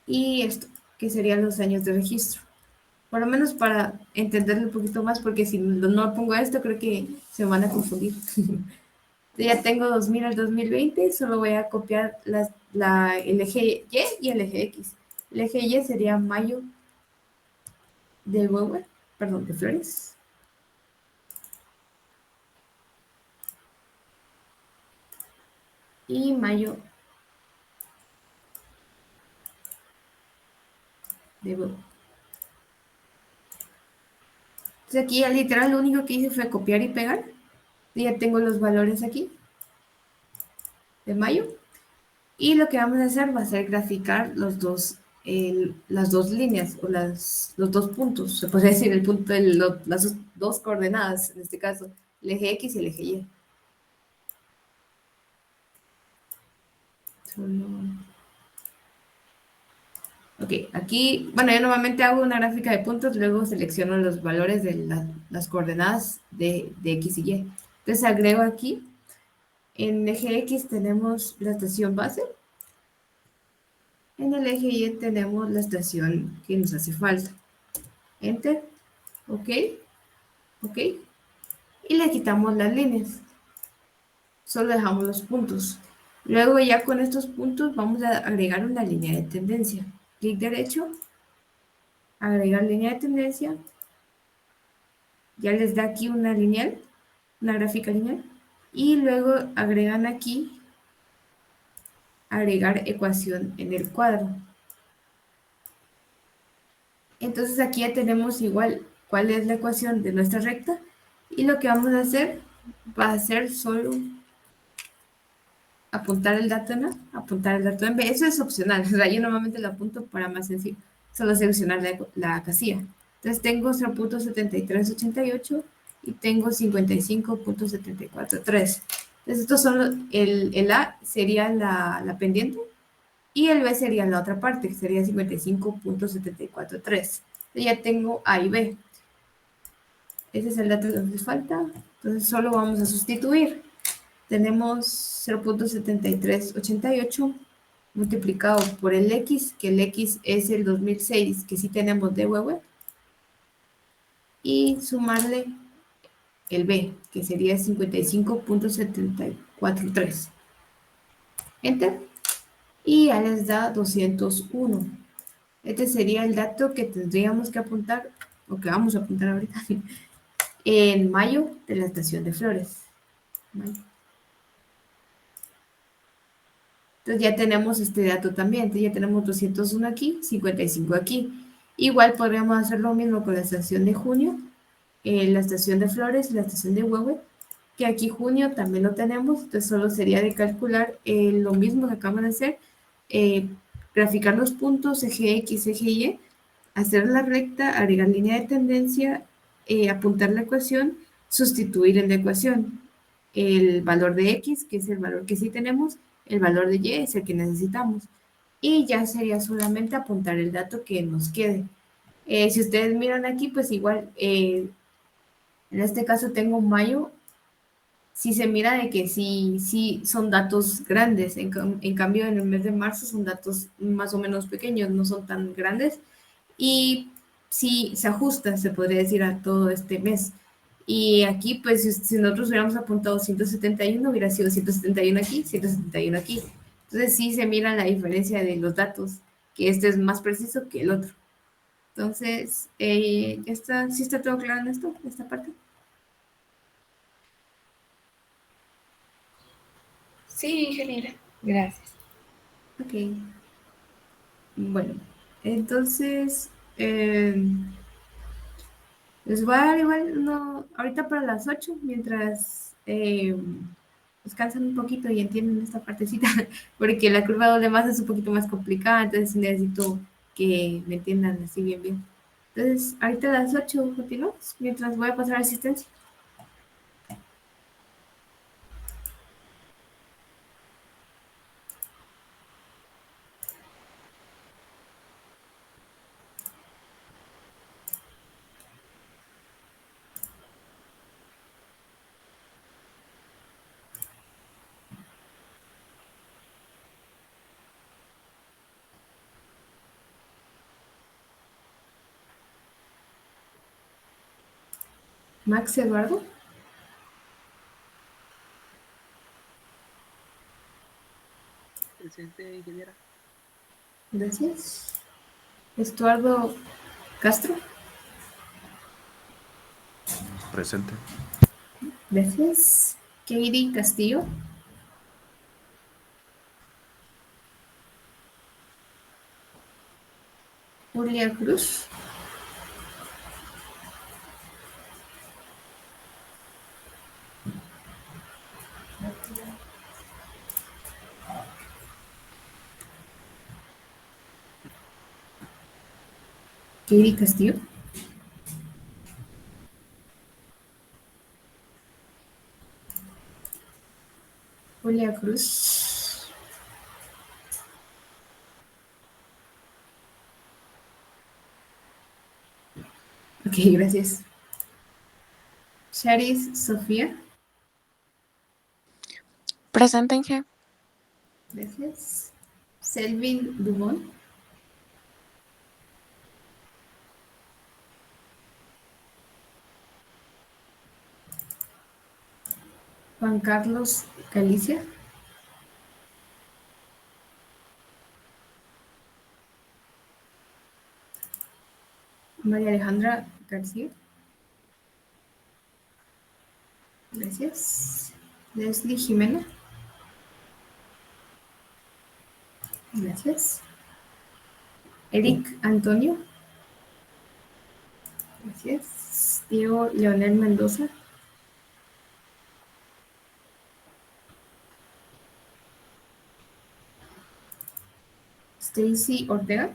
Y esto, que serían los años de registro. Por lo menos para entenderlo un poquito más, porque si no pongo esto, creo que se van a confundir. Ya tengo 2000 al 2020, solo voy a copiar el eje Y y el eje X. El eje Y sería mayo de Huehue, perdón, de Flores. Y mayo de Huehue. Entonces aquí ya literal lo único que hice fue copiar y pegar. Y ya tengo los valores aquí de mayo. Y lo que vamos a hacer va a ser graficar los dos las dos líneas o los dos puntos, se podría decir el punto, las dos coordenadas, en este caso, el eje X y el eje Y. Ok, aquí, bueno, yo normalmente hago una gráfica de puntos, luego selecciono los valores de las coordenadas de X y Y. Entonces agrego aquí, en eje X tenemos la estación base, en el eje Y tenemos la estación que nos hace falta. Enter, ok, ok, y le quitamos las líneas, solo dejamos los puntos. Luego ya con estos puntos vamos a agregar una línea de tendencia. Clic derecho, agregar línea de tendencia, ya les da aquí una lineal, una gráfica lineal, y luego agregan aquí, agregar ecuación en el cuadro. Entonces aquí ya tenemos igual cuál es la ecuación de nuestra recta, y lo que vamos a hacer va a ser solo apuntar el dato en A, apuntar el dato en B. Eso es opcional, o sea, yo normalmente lo apunto para más sencillo, solo seleccionar la casilla. Entonces tengo 0.7388 y tengo 55.743. Entonces estos son el A sería la pendiente y el B sería la otra parte, que sería 55.743. Ya tengo A y B. Ese es el dato que nos falta. Entonces solo vamos a sustituir. Tenemos 0.7388 multiplicado por el X, que el X es el 2006, que sí tenemos de huevo, y sumarle el B, que sería 55.743. Enter. Y ya les da 201. Este sería el dato que tendríamos que apuntar, o que vamos a apuntar ahorita, en mayo de la estación de flores. Mayo. Entonces ya tenemos este dato también. Entonces ya tenemos 201 aquí, 55 aquí. Igual podríamos hacer lo mismo con la estación de junio, la estación de flores, la estación de huehue, que aquí junio también lo tenemos. Entonces solo sería de calcular lo mismo que acaban de hacer, eh, graficar los puntos eje X, eje Y, hacer la recta, agregar línea de tendencia, apuntar la ecuación, sustituir en la ecuación el valor de X, que es el valor que sí tenemos, el valor de Y es el que necesitamos. Y ya sería solamente apuntar el dato que nos quede. Si ustedes miran aquí, pues igual, en este caso tengo mayo, si se mira de que sí son datos grandes, en cambio en el mes de marzo son datos más o menos pequeños, no son tan grandes, y sí se ajusta, se podría decir, a todo este mes. Y aquí, pues, si nosotros hubiéramos apuntado 171, hubiera sido 171 aquí, 171 aquí. Entonces, sí se mira la diferencia de los datos, que este es más preciso que el otro. Entonces, ¿ya está, sí está todo claro en esto, en esta parte? Sí, ingeniera. Gracias. Ok. Bueno, entonces, les voy a dar igual ahorita para las 8 mientras descansan un poquito y entienden esta partecita, porque la curva doble más es un poquito más complicada, entonces sí necesito que me entiendan así bien, bien. Entonces, ahorita a las 8 continuamos, mientras voy a pasar asistencia. Max Eduardo, Presente, ingeniera. gracias. Estuardo Castro, Presente. gracias. Katie Castillo, Julia Cruz, Katie Castillo. Julia Cruz. Ok, gracias. Charis Sofía. Presente, Inge. Gracias. Selvin Dumont. Juan Carlos Galicia. María Alejandra García. Gracias. Leslie Jimena. Gracias. Eric Antonio. Gracias. Diego Leonel Mendoza. Stacy Ortega.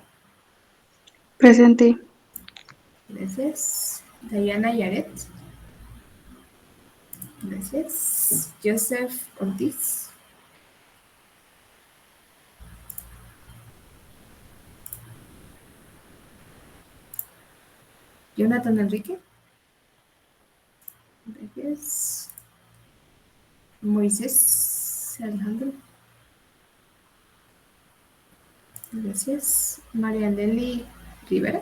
Presente. Gracias. Diana Yaret. Gracias. Joseph Ortiz. Jonathan Enrique. Gracias. Moisés Alejandro. Gracias. María Nelly Rivera.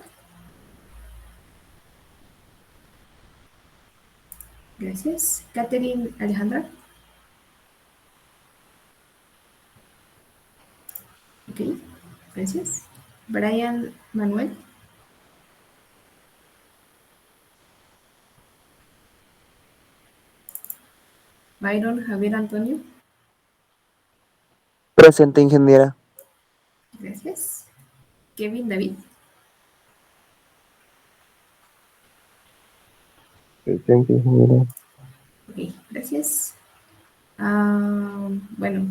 Gracias. Catherine Alejandra. Ok, gracias. Brian Manuel. Byron Javier Antonio. Presente, ingeniera. Gracias. Kevin David. Presente, ingeniera. Ok, gracias. Bueno,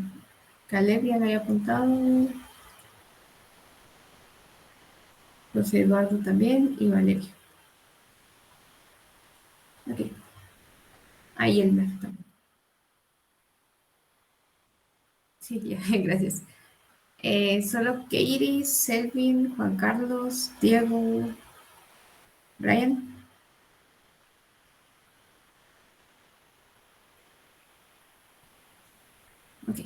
Caleb ya lo había apuntado. José Eduardo también y Valerio. Ok. Ahí el Mer también. Sí, ya, gracias. Solo Katie, Selvin, Juan Carlos, Diego, Brian. Ok.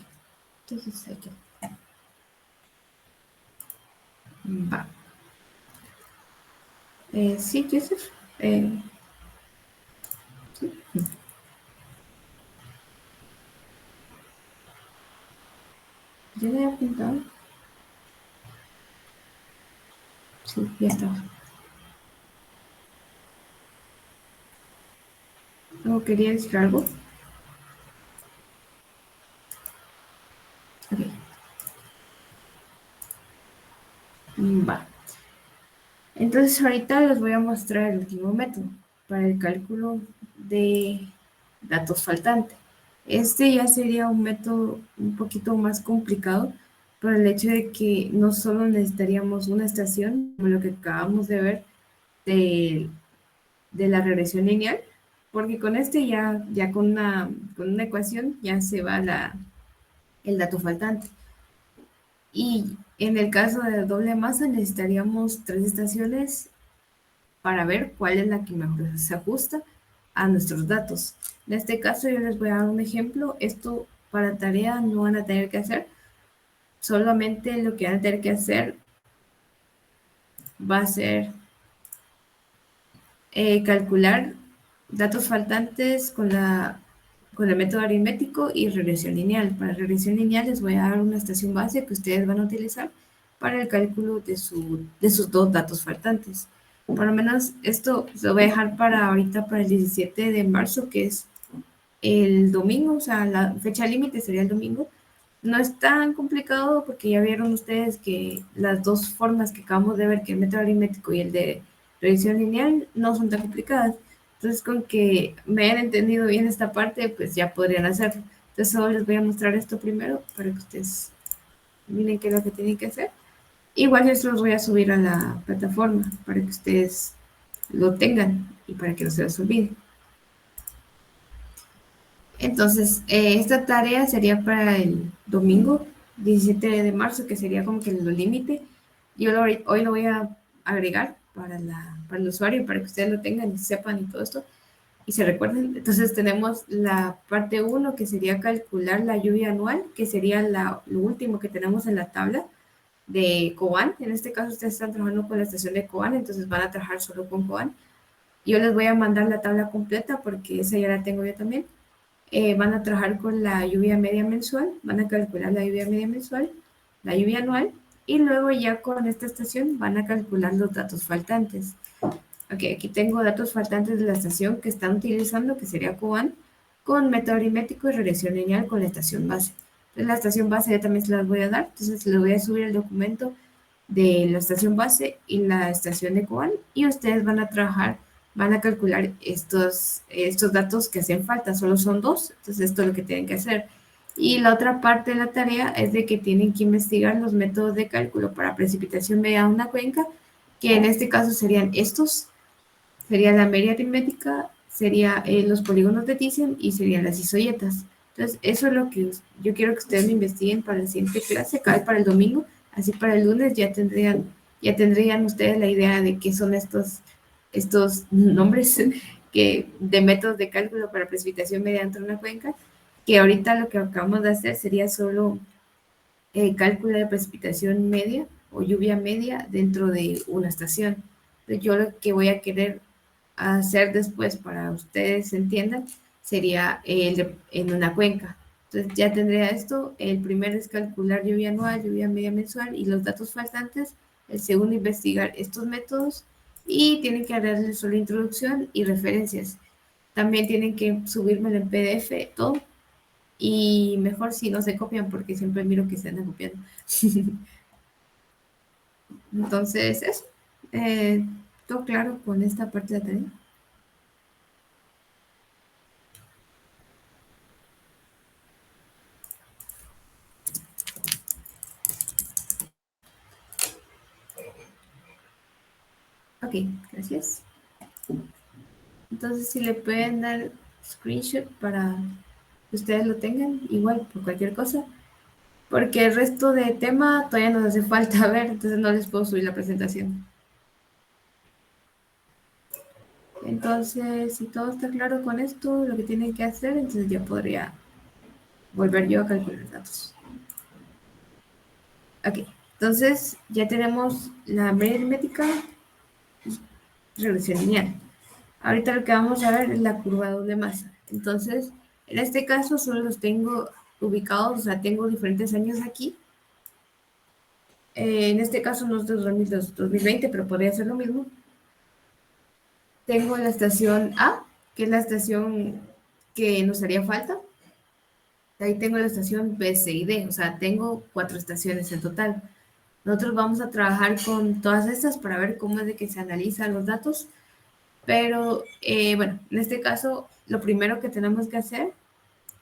Entonces hay que... Va. Sí, Joseph. Sí. ¿Ya le había apuntado? Sí, ya estaba. ¿O quería decir algo? Ok. Va. Entonces ahorita les voy a mostrar el último método para el cálculo de datos faltantes. Este ya sería un método un poquito más complicado por el hecho de que no solo necesitaríamos una estación, como lo que acabamos de ver de la regresión lineal, porque con este ya con una ecuación ya se va el dato faltante. Y en el caso de doble masa necesitaríamos 3 estaciones para ver cuál es la que mejor se ajusta a nuestros datos. En este caso yo les voy a dar un ejemplo. Esto para tarea no van a tener que hacer. Solamente lo que van a tener que hacer va a ser calcular datos faltantes con el método aritmético y regresión lineal. Para regresión lineal les voy a dar una estación base que ustedes van a utilizar para el cálculo de sus dos datos faltantes. Por lo menos esto lo voy a dejar para ahorita, para el 17 de marzo, que es el domingo, o sea, la fecha límite sería el domingo. No es tan complicado porque ya vieron ustedes que las dos formas que acabamos de ver, que el método aritmético y el de revisión lineal, no son tan complicadas. Entonces, con que me hayan entendido bien esta parte, pues ya podrían hacerlo. Entonces, solo les voy a mostrar esto primero para que ustedes miren qué es lo que tienen que hacer. Igual yo se los voy a subir a la plataforma para que ustedes lo tengan y para que no se les olvide. Entonces, esta tarea sería para el domingo 17 de marzo, que sería como que el límite. Hoy lo voy a agregar para el usuario, para que ustedes lo tengan y sepan y todo esto, y se recuerden. Entonces tenemos la parte uno, que sería calcular la lluvia anual, que sería lo último que tenemos en la tabla de Cobán. En este caso ustedes están trabajando con la estación de Cobán, entonces van a trabajar solo con Cobán. Yo les voy a mandar la tabla completa porque esa ya la tengo yo también. Van a trabajar con la lluvia media mensual, van a calcular la lluvia media mensual, la lluvia anual, y luego ya con esta estación van a calcular los datos faltantes. Ok, aquí tengo datos faltantes de la estación que están utilizando, que sería Cobán, con método aritmético y regresión lineal con la estación base. Entonces, la estación base ya también se las voy a dar, entonces les voy a subir el documento de la estación base y la estación de Cobán, y ustedes van a trabajar, van a calcular estos datos que hacen falta, solo son dos, entonces esto es lo que tienen que hacer. Y la otra parte de la tarea es de que tienen que investigar los métodos de cálculo para precipitación mediada una cuenca, que en este caso serían estos, sería la media aritmética, sería los polígonos de Thyssen y serían las isoyetas. Entonces, eso es lo que yo quiero que ustedes me investiguen para la siguiente clase, cae para el domingo, así para el lunes ya tendrían ustedes la idea de qué son estos nombres de métodos de cálculo para precipitación mediante una cuenca, que ahorita lo que acabamos de hacer sería solo cálculo de precipitación media o lluvia media dentro de una estación. Entonces, yo lo que voy a querer hacer después para ustedes entiendan sería en una cuenca. Entonces ya tendría esto. El primero es calcular lluvia anual, lluvia media mensual y los datos faltantes. El segundo, investigar estos métodos y tienen que darle solo introducción y referencias. También tienen que subírmelo en PDF todo, y mejor si no se copian porque siempre miro que se andan copiando. Entonces, eso. ¿Todo claro con esta parte de la tarea? Ok, gracias. Entonces, si le pueden dar screenshot para que ustedes lo tengan, igual por cualquier cosa, porque el resto de tema todavía nos hace falta ver, entonces no les puedo subir la presentación. Entonces, si todo está claro con esto, lo que tienen que hacer, entonces ya podría volver yo a calcular datos. Ok, entonces ya tenemos la media aritmética y regresión lineal. Ahorita lo que vamos a ver es la curva de doble masa. Entonces, en este caso solo los tengo ubicados, o sea, tengo diferentes años aquí. En este caso no es de 2020, pero podría ser lo mismo. Tengo la estación A, que es la estación que nos haría falta. Ahí tengo la estación B, C y D, o sea, tengo 4 estaciones en total. Nosotros vamos a trabajar con todas estas para ver cómo es de que se analizan los datos. Pero, bueno, en este caso, lo primero que tenemos que hacer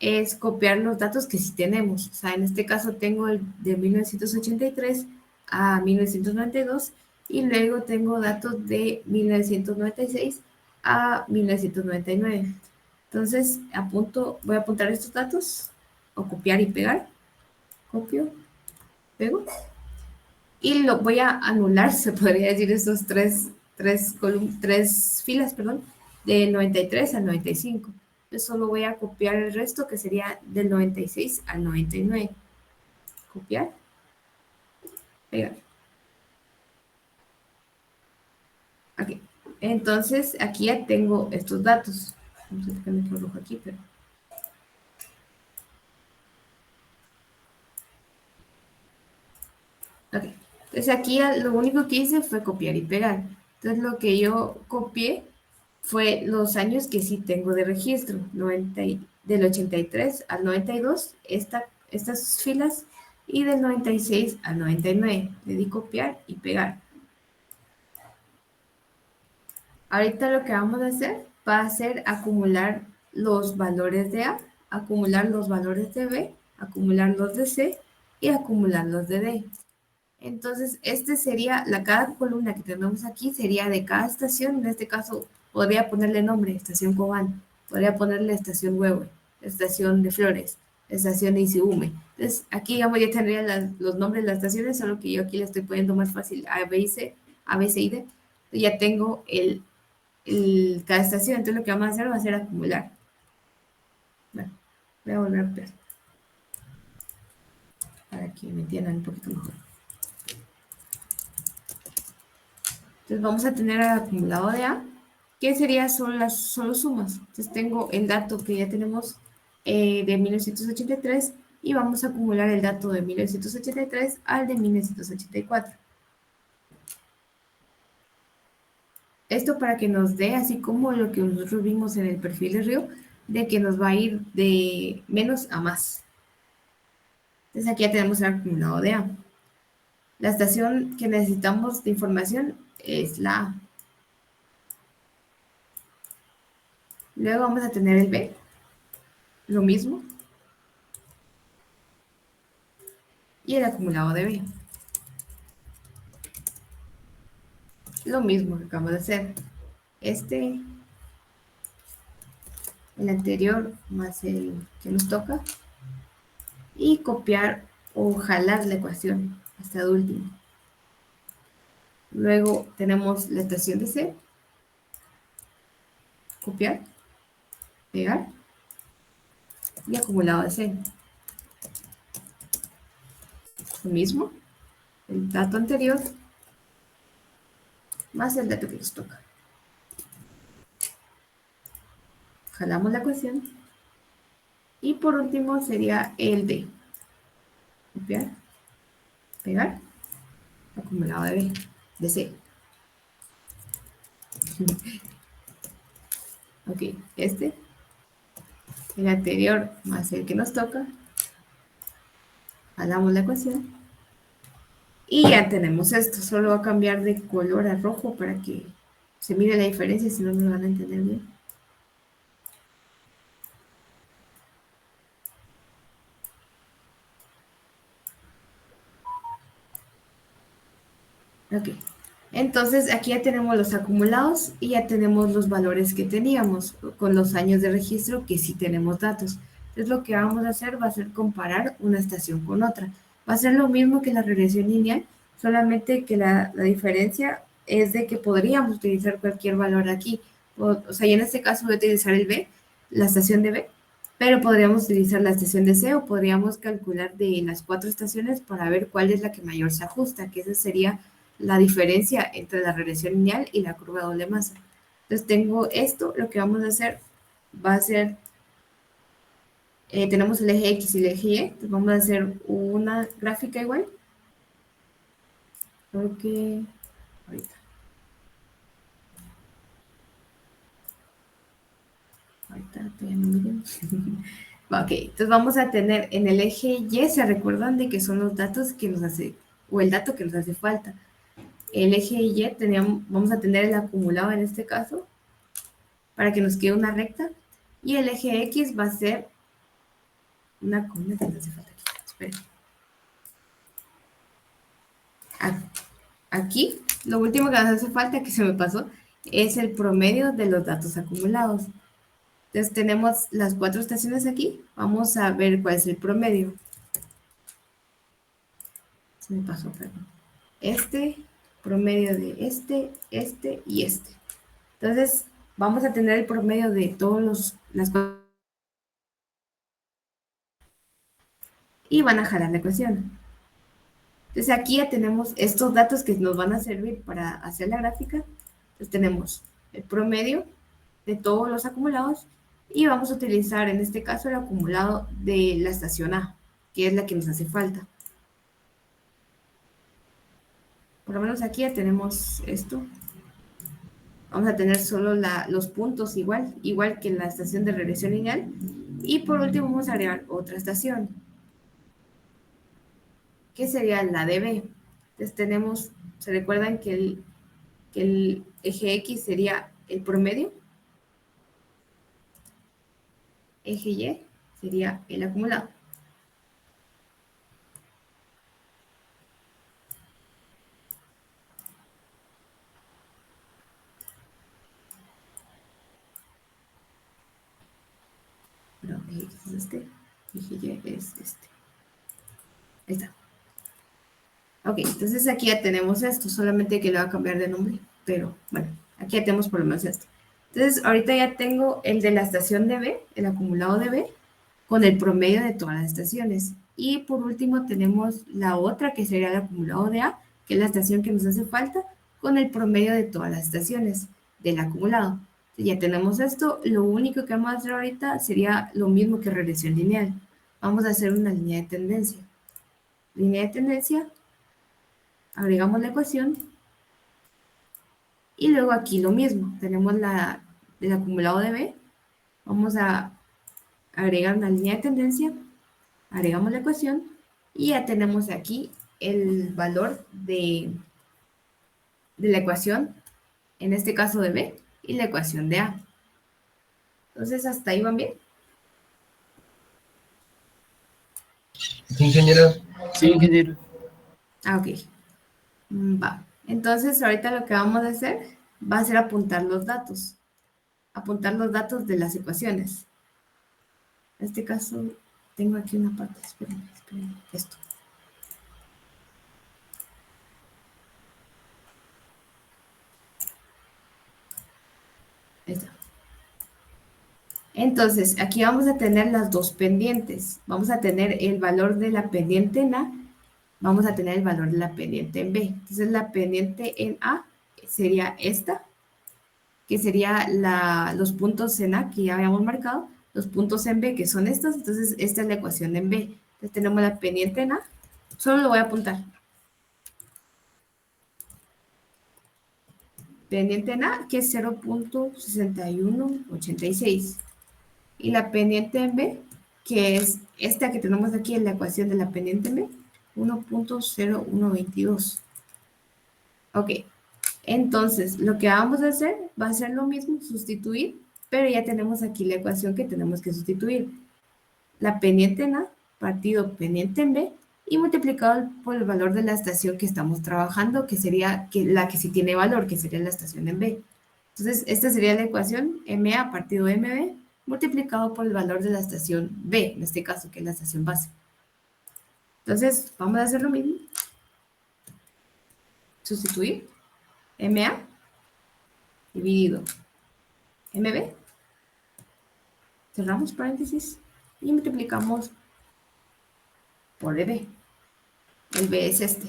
es copiar los datos que sí tenemos. O sea, en este caso tengo el de 1983 a 1992 y luego tengo datos de 1996 a 1999. Entonces, voy a apuntar estos datos o copiar y pegar. Copio, pego. Y lo voy a anular, se podría decir, estos tres filas, perdón, de 93 al 95. Yo solo voy a copiar el resto, que sería del 96 al 99. Copiar, pegar. Ok, entonces aquí ya tengo estos datos. Vamos a sacar otro rojo aquí, pero... Ok, entonces aquí lo único que hice fue copiar y pegar. Entonces lo que yo copié fue los años que sí tengo de registro, del 83 al 92, estas filas, y del 96 al 99. Le di copiar y pegar. Ahorita lo que vamos a hacer va a ser acumular los valores de A, acumular los valores de B, acumular los de C y acumular los de D. Entonces, este sería, cada columna que tenemos aquí sería de cada estación. En este caso, podría ponerle nombre, estación Cobán, podría ponerle estación Huehue, estación de Flores, estación de Isiume. Entonces, aquí, digamos, ya tendría los nombres de las estaciones, solo que yo aquí le estoy poniendo más fácil A, B y C, A, B, C y D. Ya tengo cada estación, entonces lo que vamos a hacer va a ser acumular. Bueno, voy a volver a ver para que me entiendan un poquito mejor. Entonces vamos a tener el acumulado de A, que sería solo sumas. Entonces tengo el dato que ya tenemos de 1983 y vamos a acumular el dato de 1983 al de 1984. Esto para que nos dé, así como lo que nosotros vimos en el perfil de Río, de que nos va a ir de menos a más. Entonces aquí ya tenemos el acumulado de A. La estación que necesitamos de información es la A. Luego vamos a tener el B, lo mismo, y el acumulado de B. Lo mismo que acabamos de hacer. El anterior más el que nos toca, y copiar o jalar la ecuación hasta el último. Luego tenemos la estación de C, copiar, pegar, y acumulado de C. Lo mismo, el dato anterior más el dato que nos toca. Jalamos la ecuación. Y por último sería el D. Copiar, pegar, acumulado de B, de C. Ok, el anterior más el que nos toca. Jalamos la ecuación. Y ya tenemos esto. Solo va a cambiar de color a rojo para que se mire la diferencia, si no, no lo van a entender bien. Ok. Entonces aquí ya tenemos los acumulados y ya tenemos los valores que teníamos con los años de registro que sí tenemos datos. Entonces lo que vamos a hacer va a ser comparar una estación con otra. Va a ser lo mismo que la regresión lineal, solamente que la diferencia es de que podríamos utilizar cualquier valor aquí. O sea, yo en este caso voy a utilizar el B, la estación de B, pero podríamos utilizar la estación de C o podríamos calcular de las 4 estaciones para ver cuál es la que mayor se ajusta, que esa sería la diferencia entre la regresión lineal y la curva doble masa. Entonces tengo esto, lo que vamos a hacer va a ser, tenemos el eje X y el eje Y, entonces vamos a hacer una gráfica igual, porque ahorita todavía no miren. Ok, entonces vamos a tener en el eje Y, se recuerdan de que son los datos que nos hace, o el dato que nos hace falta. El eje Y vamos a tener el acumulado en este caso, para que nos quede una recta, y el eje X va a ser una columna que nos hace falta aquí. Esperen. Aquí, lo último que nos hace falta, que se me pasó, es el promedio de los datos acumulados. Entonces tenemos las 4 estaciones aquí. Vamos a ver cuál es el promedio. Se me pasó, perdón. Promedio de y este. Entonces, vamos a tener el promedio de todos las 4 y van a jalar la ecuación. Entonces aquí ya tenemos estos datos que nos van a servir para hacer la gráfica. Entonces tenemos el promedio de todos los acumulados y vamos a utilizar en este caso el acumulado de la estación A, que es la que nos hace falta. Por lo menos aquí ya tenemos esto. Vamos a tener solo los puntos igual que en la estación de regresión lineal. Y por último vamos a agregar otra estación, que sería la de B. Entonces tenemos, ¿se recuerdan que el eje X sería el promedio? Eje Y sería el acumulado. eje Y es este. Ahí está. Ok, entonces aquí ya tenemos esto, solamente que le voy a cambiar de nombre, pero bueno, aquí ya tenemos por lo menos esto. Entonces, ahorita ya tengo el de la estación de B, el acumulado de B, con el promedio de todas las estaciones. Y por último tenemos la otra, que sería el acumulado de A, que es la estación que nos hace falta, con el promedio de todas las estaciones del acumulado. Entonces, ya tenemos esto, lo único que vamos a hacer ahorita sería lo mismo que regresión lineal. Vamos a hacer una línea de tendencia. Línea de tendencia, agregamos la ecuación y luego aquí lo mismo, tenemos el acumulado de B, vamos a agregar una línea de tendencia, agregamos la ecuación y ya tenemos aquí el valor de la ecuación, en este caso de B, y la ecuación de A. Entonces, ¿hasta ahí van bien? Sí, ingeniero. Sí, ingeniero. Ah, ok. Va. Entonces, ahorita lo que vamos a hacer va a ser apuntar los datos. Apuntar los datos de las ecuaciones. En este caso, tengo aquí una parte. Espérenme. Esto. Ahí está. Entonces, aquí vamos a tener las dos pendientes. Vamos a tener el valor de la pendiente en A, vamos a tener el valor de la pendiente en B. Entonces, la pendiente en A sería esta, que sería los puntos en A que ya habíamos marcado, los puntos en B que son estos, entonces esta es la ecuación en B. Entonces, tenemos la pendiente en A, solo lo voy a apuntar. Pendiente en A, que es 0.6186. Y la pendiente en B, que es esta que tenemos aquí en la ecuación de la pendiente en B, 1.0122. Ok, entonces lo que vamos a hacer va a ser lo mismo, sustituir, pero ya tenemos aquí la ecuación que tenemos que sustituir. La pendiente en A partido pendiente en B y multiplicado por el valor de la estación que estamos trabajando, que sería la que sí tiene valor, que sería la estación en B. Entonces, esta sería la ecuación MA partido MB multiplicado por el valor de la estación B, en este caso, que es la estación base. Entonces, vamos a hacer lo mismo. Sustituir MA dividido MB. Cerramos paréntesis y multiplicamos por EB. El B es este.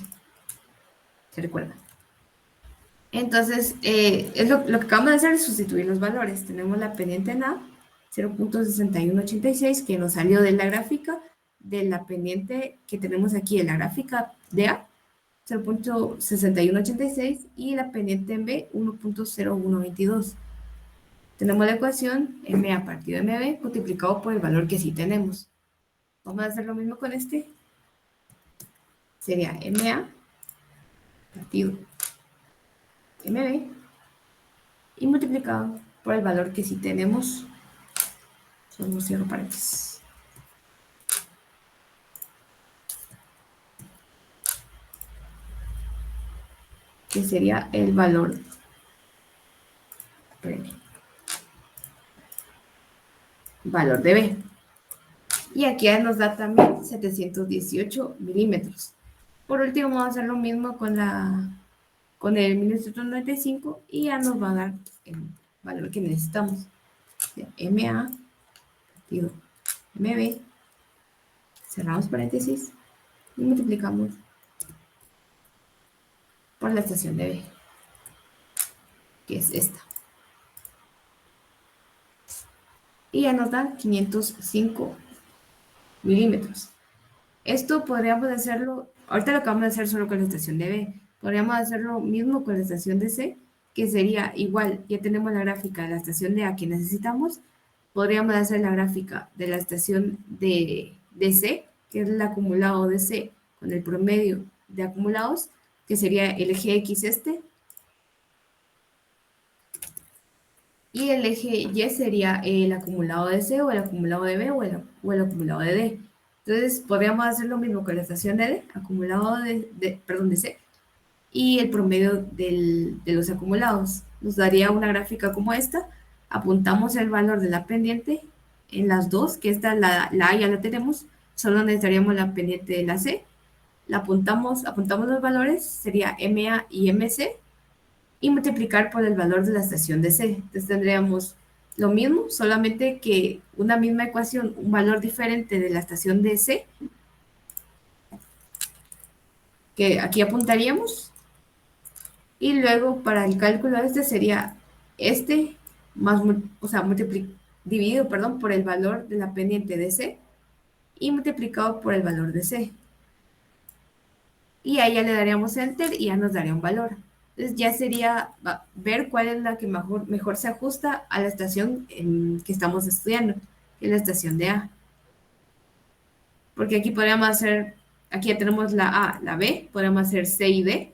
¿Se recuerda? Entonces, es lo que acabamos de hacer es sustituir los valores. Tenemos la pendiente en A, 0.6186, que nos salió de la gráfica de la pendiente que tenemos aquí en la gráfica de A, 0.6186, y la pendiente en B, 1.0122. Tenemos la ecuación MA partido MB multiplicado por el valor que sí tenemos. Vamos a hacer lo mismo con este. Sería MA partido MB y multiplicado por el valor que sí tenemos. Solo cierro paréntesis. Que sería el valor. Valor de B. Y aquí ya nos da también 718 milímetros. Por último, vamos a hacer lo mismo con el 1995 y ya nos va a dar el valor que necesitamos. MA digo MB, cerramos paréntesis y multiplicamos por la estación de B, que es esta. Y ya nos da 505 milímetros. Esto podríamos hacerlo, ahorita lo acabamos de hacer solo con la estación de B, podríamos hacer lo mismo con la estación de C, que sería igual, ya tenemos la gráfica de la estación de A que necesitamos, podríamos hacer la gráfica de la estación de C, que es el acumulado de C, con el promedio de acumulados, que sería el eje X este, y el eje Y sería el acumulado de C, o el acumulado de B, o el acumulado de D. Entonces, podríamos hacer lo mismo con la estación de D, acumulado de C, y el promedio de los acumulados. Nos daría una gráfica como esta. Apuntamos el valor de la pendiente en las dos, que esta, la A ya la tenemos, solo necesitaríamos la pendiente de la C. La apuntamos los valores, sería MA y MC, y multiplicar por el valor de la estación de C. Entonces tendríamos lo mismo, solamente que una misma ecuación, un valor diferente de la estación de C, que aquí apuntaríamos, y luego para el cálculo este sería este más, o sea, dividido, perdón, por el valor de la pendiente de C y multiplicado por el valor de C. Y ahí ya le daríamos enter y ya nos daría un valor. Entonces ya sería ver cuál es la que mejor se ajusta a la estación que estamos estudiando, que es la estación de A. Porque aquí podríamos hacer, aquí ya tenemos la A, la B, podríamos hacer C y D,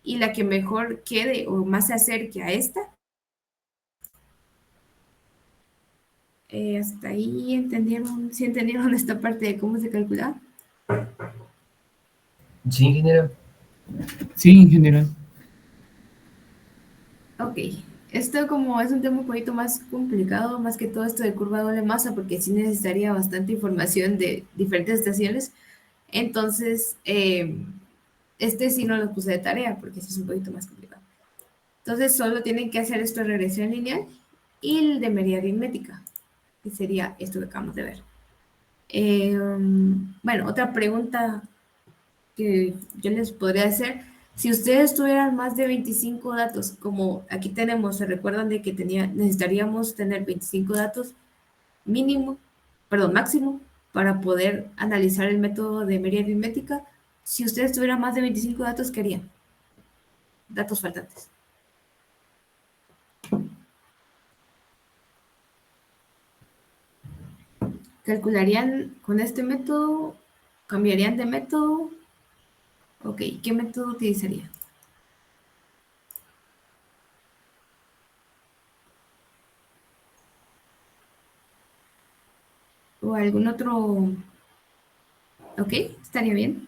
y la que mejor quede o más se acerque a esta. Hasta ahí entendieron, ¿sí entendieron esta parte de cómo se calcula? Sí, ingeniera. Sí, ingeniera. Ok, esto como es un tema un poquito más complicado, más que todo esto de curva doble masa, porque sí necesitaría bastante información de diferentes estaciones, entonces este sí no lo puse de tarea, porque sí es un poquito más complicado. Entonces solo tienen que hacer esto de regresión lineal y el de medida aritmética, que sería esto que acabamos de ver. Bueno, otra pregunta que yo les podría hacer, si ustedes tuvieran más de 25 datos, como aquí tenemos, se recuerdan de que necesitaríamos tener 25 datos máximo, para poder analizar el método de medida aritmética. Si ustedes tuvieran más de 25 datos, ¿qué harían? Datos faltantes. ¿Calcularían con este método? ¿Cambiarían de método? Ok, ¿qué método utilizarían? ¿O algún otro? Ok, estaría bien.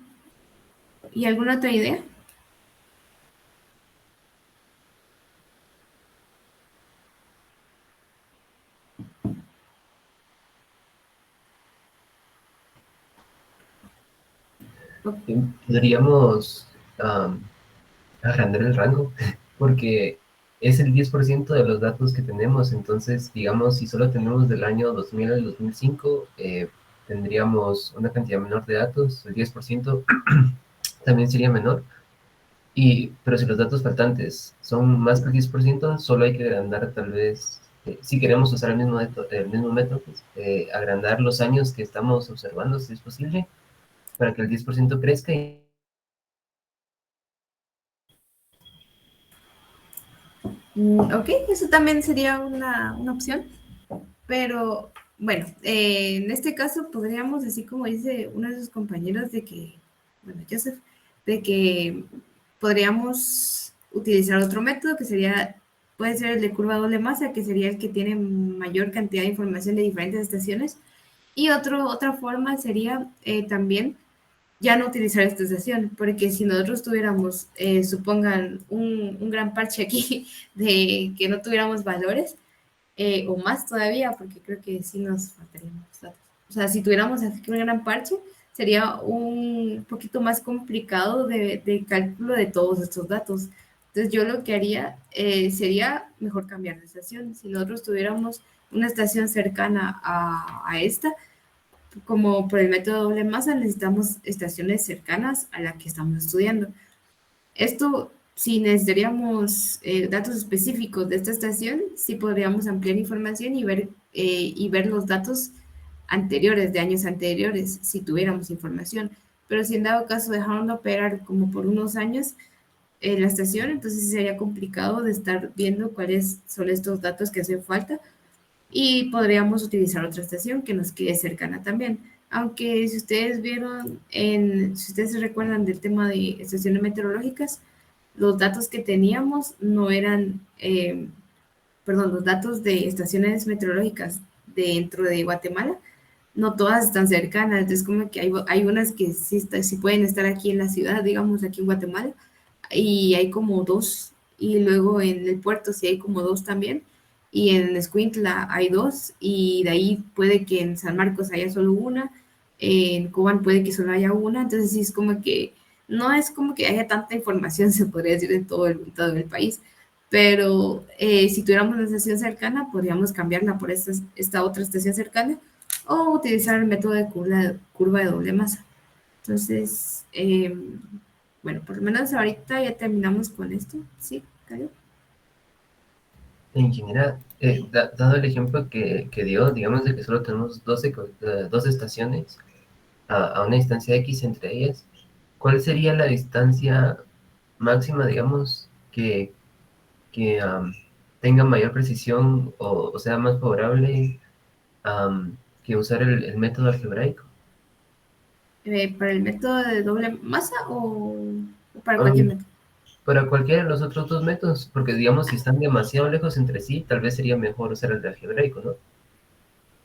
¿Y alguna otra idea? Podríamos agrandar el rango, porque es el 10% de los datos que tenemos. Entonces, digamos, si solo tenemos del año 2000 al 2005, tendríamos una cantidad menor de datos, el 10% también sería menor. Pero si los datos faltantes son más que el 10%, solo hay que agrandar tal vez, si queremos usar el mismo método, pues, agrandar los años que estamos observando, si es posible, para que el 10% crezca. Ok, eso también sería una opción, pero bueno, en este caso podríamos, así como dice uno de sus compañeros, de que, bueno, Joseph, de que podríamos utilizar otro método que sería, puede ser el de curva doble masa, que sería el que tiene mayor cantidad de información de diferentes estaciones, y otra forma sería también ya no utilizar esta estación, porque si nosotros tuviéramos, supongan, un gran parche aquí de que no tuviéramos valores, o más todavía, porque creo que sí nos faltarían más datos. O sea, si tuviéramos aquí un gran parche, sería un poquito más complicado de cálculo de todos estos datos. Entonces yo lo que haría sería mejor cambiar de estación. Si nosotros tuviéramos una estación cercana a esta, como por el método doble masa, necesitamos estaciones cercanas a la que estamos estudiando. Esto, si necesitaríamos datos específicos de esta estación, sí podríamos ampliar información y ver los datos anteriores, de años anteriores, si tuviéramos información. Pero si en dado caso dejaron de operar como por unos años la estación, entonces sí sería complicado de estar viendo cuáles son estos datos que hacen falta, y podríamos utilizar otra estación que nos quede cercana también. Aunque si ustedes si ustedes se recuerdan del tema de estaciones meteorológicas, los datos que teníamos no eran, los datos de estaciones meteorológicas dentro de Guatemala, no todas están cercanas. Entonces como que hay unas que sí pueden estar aquí en la ciudad, digamos aquí en Guatemala, y hay como dos, y luego en el puerto sí hay como dos también, y en Escuintla hay 2, y de ahí puede que en San Marcos haya solo una, en Cobán puede que solo haya una, entonces sí es como que no es como que haya tanta información, se podría decir, en todo el país, pero si tuviéramos una estación cercana, podríamos cambiarla por esta otra estación cercana o utilizar el método de curva de doble masa. Entonces, bueno, por lo menos ahorita ya terminamos con esto, ¿sí, Caio? Ingeniera, dado el ejemplo que dio, digamos de que solo tenemos dos estaciones a una distancia X entre ellas, ¿cuál sería la distancia máxima, digamos, que tenga mayor precisión o sea más favorable que usar el método algebraico? ¿Para el método de doble masa o para cualquier Um, método? para cualquiera de los otros dos métodos, porque digamos si están demasiado lejos entre sí, tal vez sería mejor usar el de algebraico, ¿no?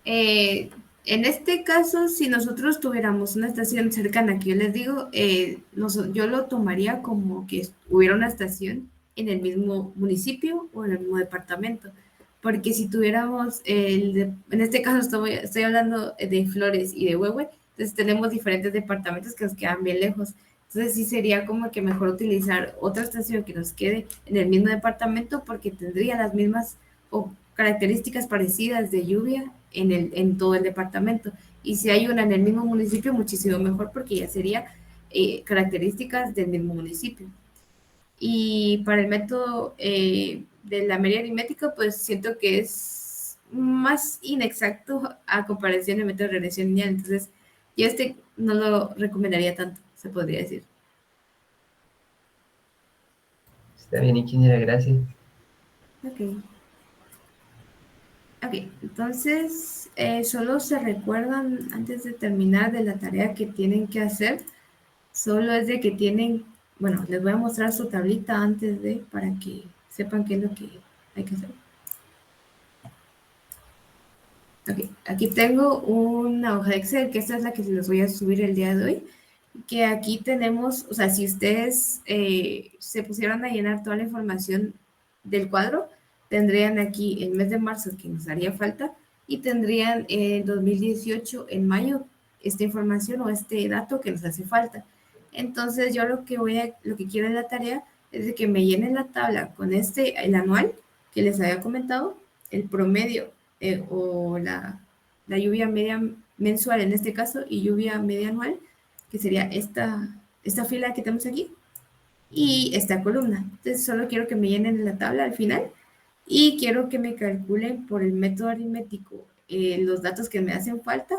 Eh, en este caso, si nosotros tuviéramos una estación cercana, que yo les digo, yo lo tomaría como que hubiera una estación en el mismo municipio o en el mismo departamento. Porque si tuviéramos, en este caso estoy hablando de Flores y de Huehue, entonces tenemos diferentes departamentos que nos quedan bien lejos. Entonces sí sería como que mejor utilizar otra estación que nos quede en el mismo departamento porque tendría las mismas o características parecidas de lluvia en todo el departamento. Y si hay una en el mismo municipio, muchísimo mejor porque ya sería características del mismo municipio. Y para el método de la media aritmética, pues siento que es más inexacto a comparación del método de regresión lineal. Entonces, yo no lo recomendaría tanto, se podría decir. Está bien, ingeniera, gracias. Ok. Ok, entonces solo se recuerdan antes de terminar de la tarea que tienen que hacer. Solo es de que tienen, bueno, les voy a mostrar su tablita antes para que sepan qué es lo que hay que hacer. Ok, aquí tengo una hoja de Excel, que esta es la que les voy a subir el día de hoy. Que aquí tenemos, o sea, si ustedes se pusieran a llenar toda la información del cuadro, tendrían aquí el mes de marzo que nos haría falta y tendrían el 2018 en mayo esta información o este dato que nos hace falta. Entonces yo lo que quiero en la tarea es de que me llenen la tabla con el anual que les había comentado, el promedio o la lluvia media mensual en este caso y lluvia media anual, que sería esta fila que tenemos aquí, y esta columna. Entonces solo quiero que me llenen la tabla al final y quiero que me calculen por el método aritmético los datos que me hacen falta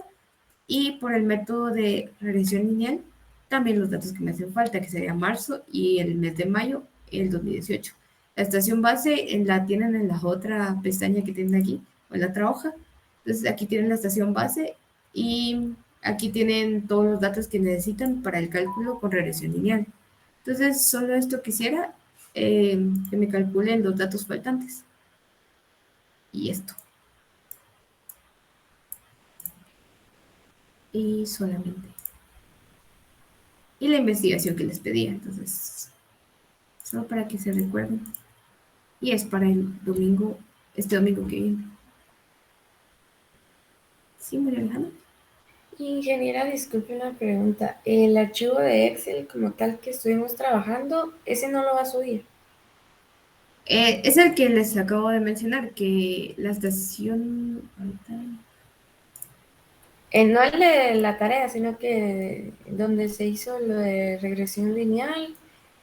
y por el método de regresión lineal también los datos que me hacen falta, que sería marzo y el mes de mayo, el 2018. La estación base la tienen en la otra pestaña que tienen aquí, o en la otra hoja. Entonces aquí tienen la estación base y aquí tienen todos los datos que necesitan para el cálculo con regresión lineal. Entonces solo esto quisiera que me calculen los datos faltantes. Y esto. Y solamente. Y la investigación que les pedía. Entonces, solo para que se recuerden. Y es para el domingo, este domingo que viene. ¿Sí, María Alejandra? Ingeniera, disculpe una pregunta. El archivo de Excel como tal que estuvimos trabajando, ese no lo va a subir. Es el que les acabo de mencionar, que la estación... No el de la tarea, sino que donde se hizo lo de regresión lineal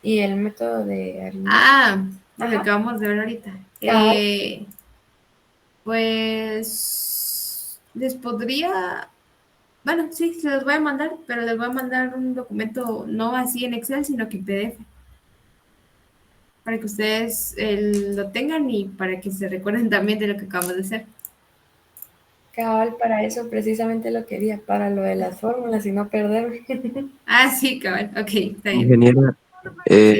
y el método de aritmética. Lo que Ajá. acabamos de ver ahorita. Cabal. Pues les podría... Bueno, sí, se los voy a mandar, pero les voy a mandar un documento no así en Excel, sino que en PDF, para que ustedes lo tengan y para que se recuerden también de lo que acabamos de hacer. Cabal, para eso precisamente lo quería, para lo de las fórmulas y no perderme. Sí, cabal, ok, está bien. Ingeniera, Sí.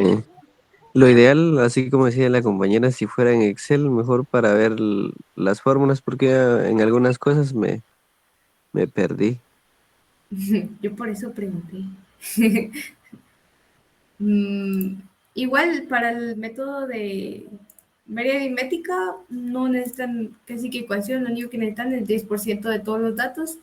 lo ideal, así como decía la compañera, si fuera en Excel, mejor para ver las fórmulas, porque en algunas cosas me perdí. Yo por eso pregunté. Mm, igual para el método Media aritmética no necesitan casi que ecuación, lo único que necesitan es el 10% de todos los datos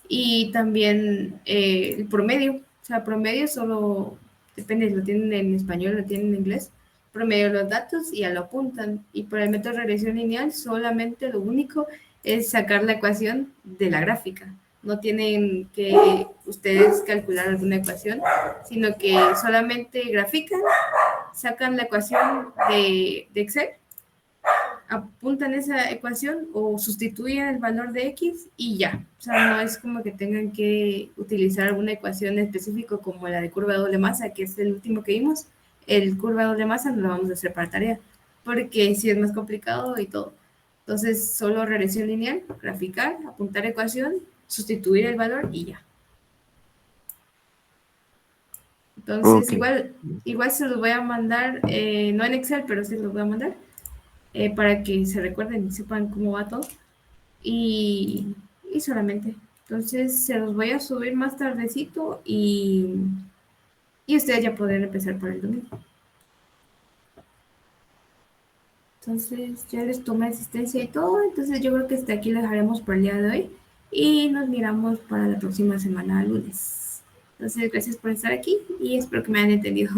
y también el promedio. O sea, promedio solo depende, lo tienen en español, lo tienen en inglés. Promedio de los datos y ya lo apuntan. Y por el método de regresión lineal, solamente lo único es sacar la ecuación de la gráfica. No tienen que ustedes calcular alguna ecuación, sino que solamente grafican, sacan la ecuación de Excel, apuntan esa ecuación o sustituyen el valor de X y ya. O sea, no es como que tengan que utilizar alguna ecuación específica como la de curva de doble masa, que es el último que vimos. El curva de doble masa no lo vamos a hacer para tarea, porque sí es más complicado y todo. Entonces, solo regresión lineal, graficar, apuntar ecuación, sustituir el valor y ya. Entonces, Ok. igual se los voy a mandar, no en Excel, pero sí los voy a mandar, para que se recuerden y sepan cómo va todo. Y solamente. Entonces, se los voy a subir más tardecito y ustedes ya podrán empezar por el domingo. Entonces, ya les tomé asistencia y todo. Entonces, yo creo que hasta aquí lo dejaremos por el día de hoy. Y nos miramos para la próxima semana, lunes. Entonces, gracias por estar aquí y espero que me hayan entendido.